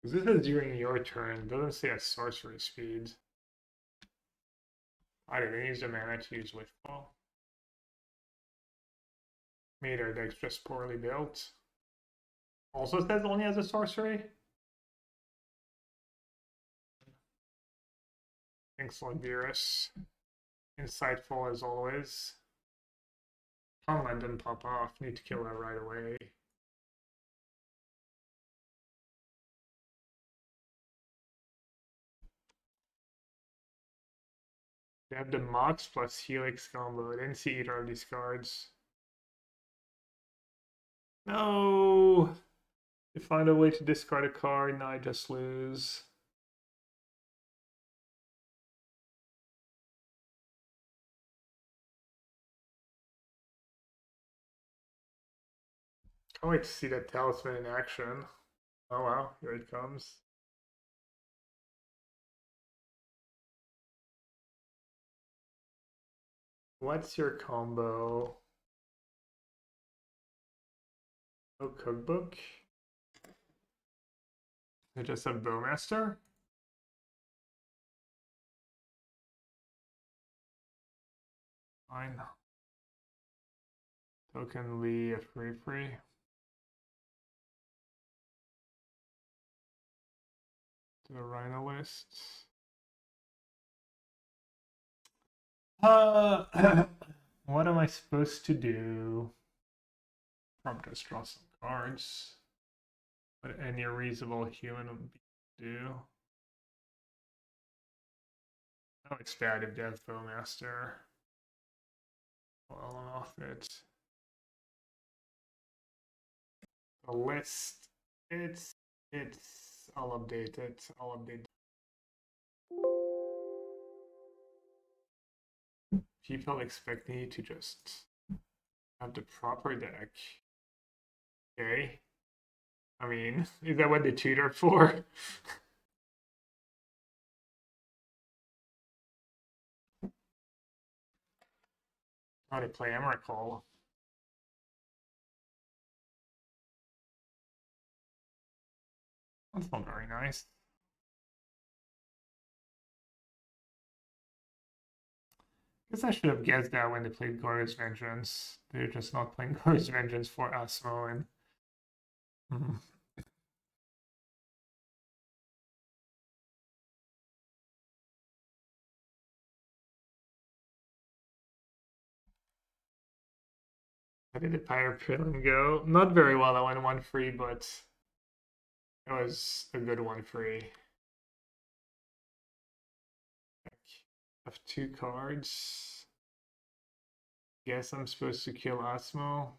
Because this is during your turn, it doesn't say at sorcery speed. I didn't use the mana to use Wishfall. Maybe our deck's just poorly built. Also says only has a sorcery. Thanks, Lagirus. Insightful as always. Can't let them pop off. Need to kill that right away. They have the Mox plus Helix combo. I didn't see either of these cards. No! They find a way to discard a card, and I just lose. Can't wait to see that Talisman in action. Oh wow, here it comes. What's your combo? Oh, cookbook? I just have Bowmaster? Fine. Token Lee, a free. To the Rhino list. What am I supposed to do? Probably just draw some cards. What any reasonable human would do. Oh, it's bad if Death Bowmaster. Well, I'm off it. The list. I'll update it. I'll update. People expect me to just have the proper deck. Okay. I mean, is that what they tutor for? How to play Emrakul. That's not very nice. Guess I should have guessed that when they played Glorious Vengeance. They're just not playing Glorious Vengeance for Asmo and How did the Pyre Prelim go? Not very well. I went 1 free, but it was a good 1 free. I have 2 cards. Guess I'm supposed to kill Asmo.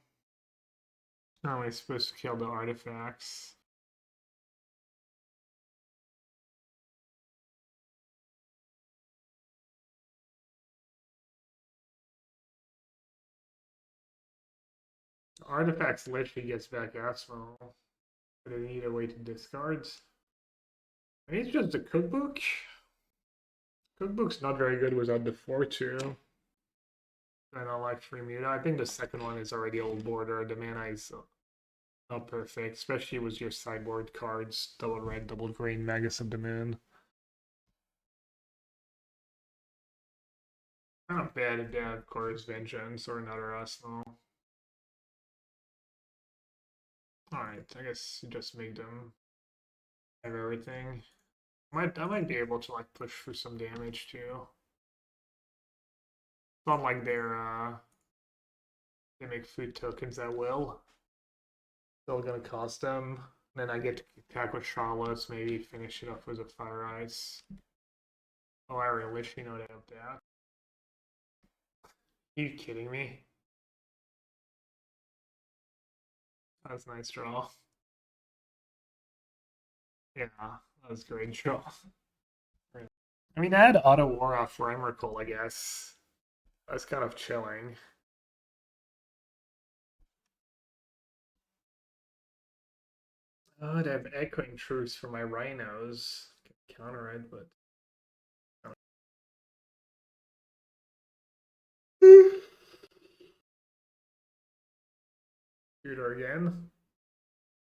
No, I'm supposed to kill the artifacts. The artifacts literally gets back Asmo. But I need a way to discard. I think it's just the cookbook. Cookbook's not very good without the 4-2. I don't like free Muta. I think the second one is already old border. The mana is not perfect, especially with your sideboard cards, double red, double green, Magus of the Moon. Not bad if they have Glorious Vengeance or another Asmo. Alright, I guess you just make them have everything. I might be able to like push for some damage too. It's not like they make food tokens at will. Still gonna cost them. Then I get to attack with Shardless, maybe finish it off with a Fire Ice. Oh, I really wish you know that up there. Are you kidding me? That's a nice draw. Yeah, that was a great draw. I mean, I had Otawara for Emrakul, I guess. That's kind of chilling. Oh, I'd have Echoing Truths for my Rhinos. Counter it, but... Tutor again.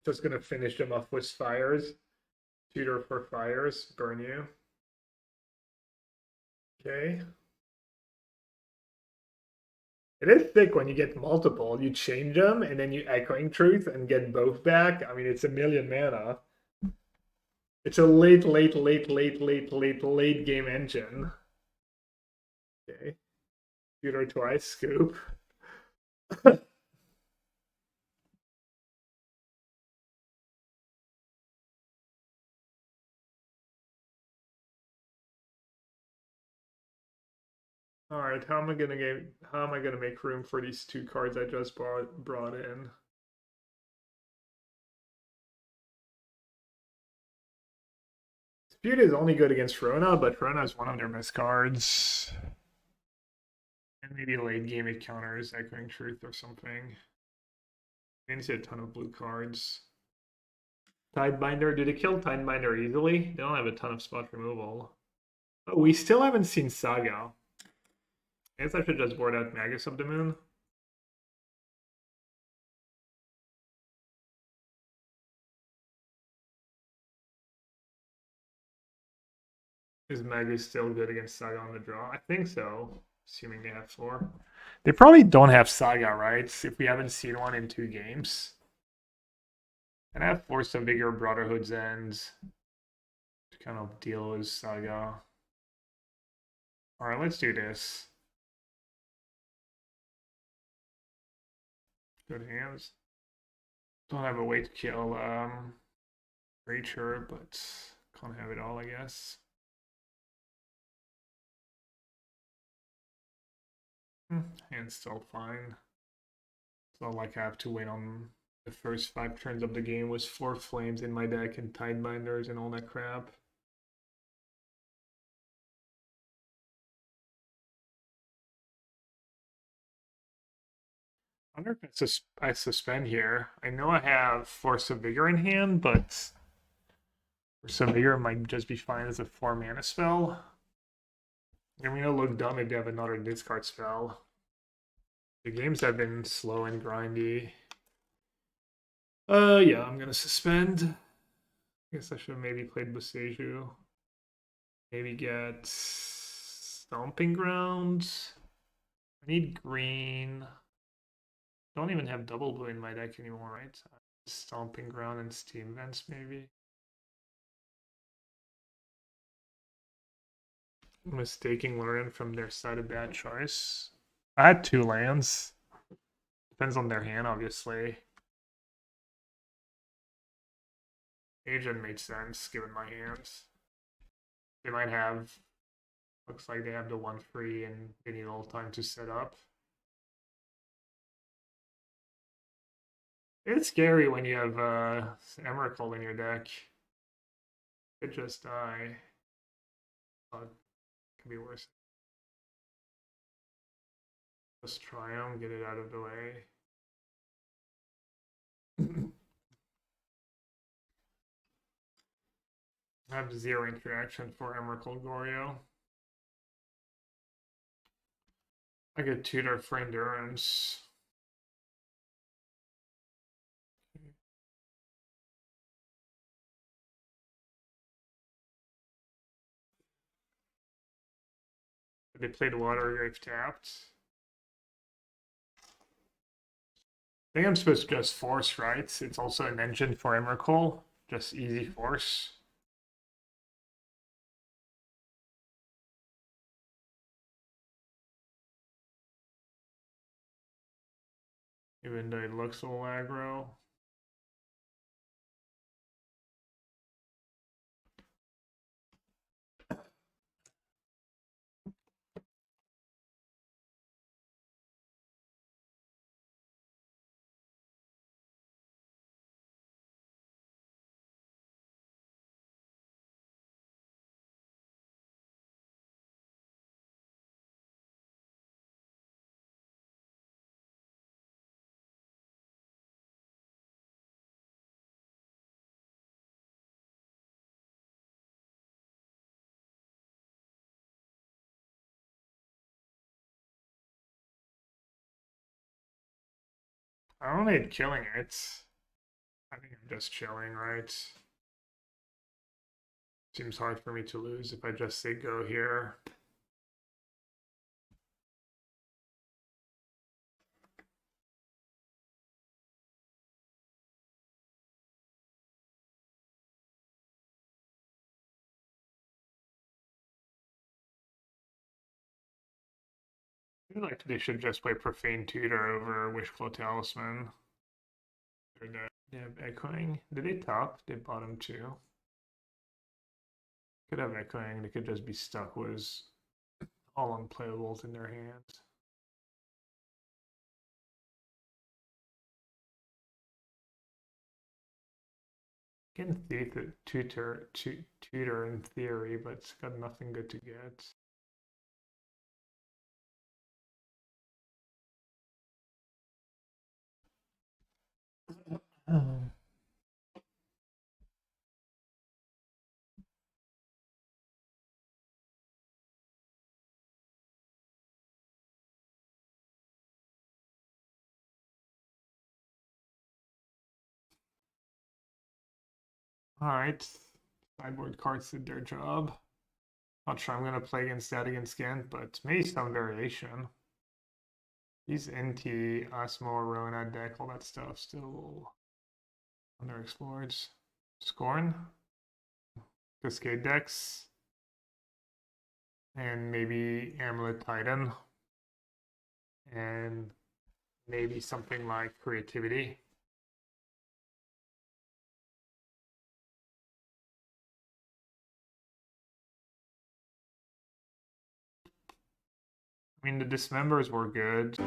Just gonna finish them off with fires. Tutor for fires. Burn you. Okay. It is thick when you get multiple. You change them and then you Echoing Truth and get both back. I mean, it's a million mana. It's a late game engine. Okay. Tutor twice, scoop. All right, how am I gonna make room for these two cards I just brought in? Dispute is only good against Rona, but Rona is one of their best cards. And maybe late game it counters Echoing Truth or something. I didn't see a ton of blue cards. Tidebinder, do they kill Tidebinder easily? They don't have a ton of spot removal. Oh, we still haven't seen Saga. I guess I should just board out Magus of the Moon. Is Magus still good against Saga on the draw? I think so, assuming they have 4. They probably don't have Saga, right? If we haven't seen one in 2 games. And I have Force of Vigor, Brotherhood's End to kind of deal with Saga. Alright, let's do this. Good hands. Don't have a way to kill Creature, but can't have it all, I guess. Hand's still fine. It's not like I have to wait on the first 5 turns of the game with 4 flames in my deck and Tidebinders and all that crap. I wonder if I suspend here. I know I have Force of Vigor in hand, but Force of Vigor might just be fine as a 4 mana spell. And we know look dumb if they have another discard spell. The games have been slow and grindy. Yeah, I'm gonna suspend. I guess I should have maybe played Boseiju. Maybe get Stomping Ground. I need green. Don't even have double blue in my deck anymore, right? Stomping Ground and Steam Vents, maybe. Mistaking Lrien from their side, a bad choice. I had 2 lands. Depends on their hand, obviously. Agent made sense, given my hands. They might have... Looks like they have the 1 free and they need a little time to set up. It's scary when you have Emrakul in your deck. Could just die. But could be worse. Just try them, get it out of the way. I have 0 interaction for Emrakul Goryo. I get Tutor for Endurance. They played Watergrave tapped. I think I'm supposed to just force, right? It's also an engine for Emrakul. Just easy force. Even though it looks a little aggro. I don't need killing it. I think I'm just chilling, right? Seems hard for me to lose if I just say go here. I feel like they should just play Profane Tutor over Wishful Talisman. They have Echoing. Did they top? They bottom two. Could have Echoing. They could just be stuck with all unplayables in their hands. Can tutor in theory, but it's got nothing good to get. Alright. Sideboard cards did their job. Not sure I'm going to play against that against Gant, but maybe some variation. These NT, Osmo, Rona deck, all that stuff still underexplored. Scorn. Cascade decks. And maybe Amulet Titan. And maybe something like Creativity. I mean, the Dismembers were good.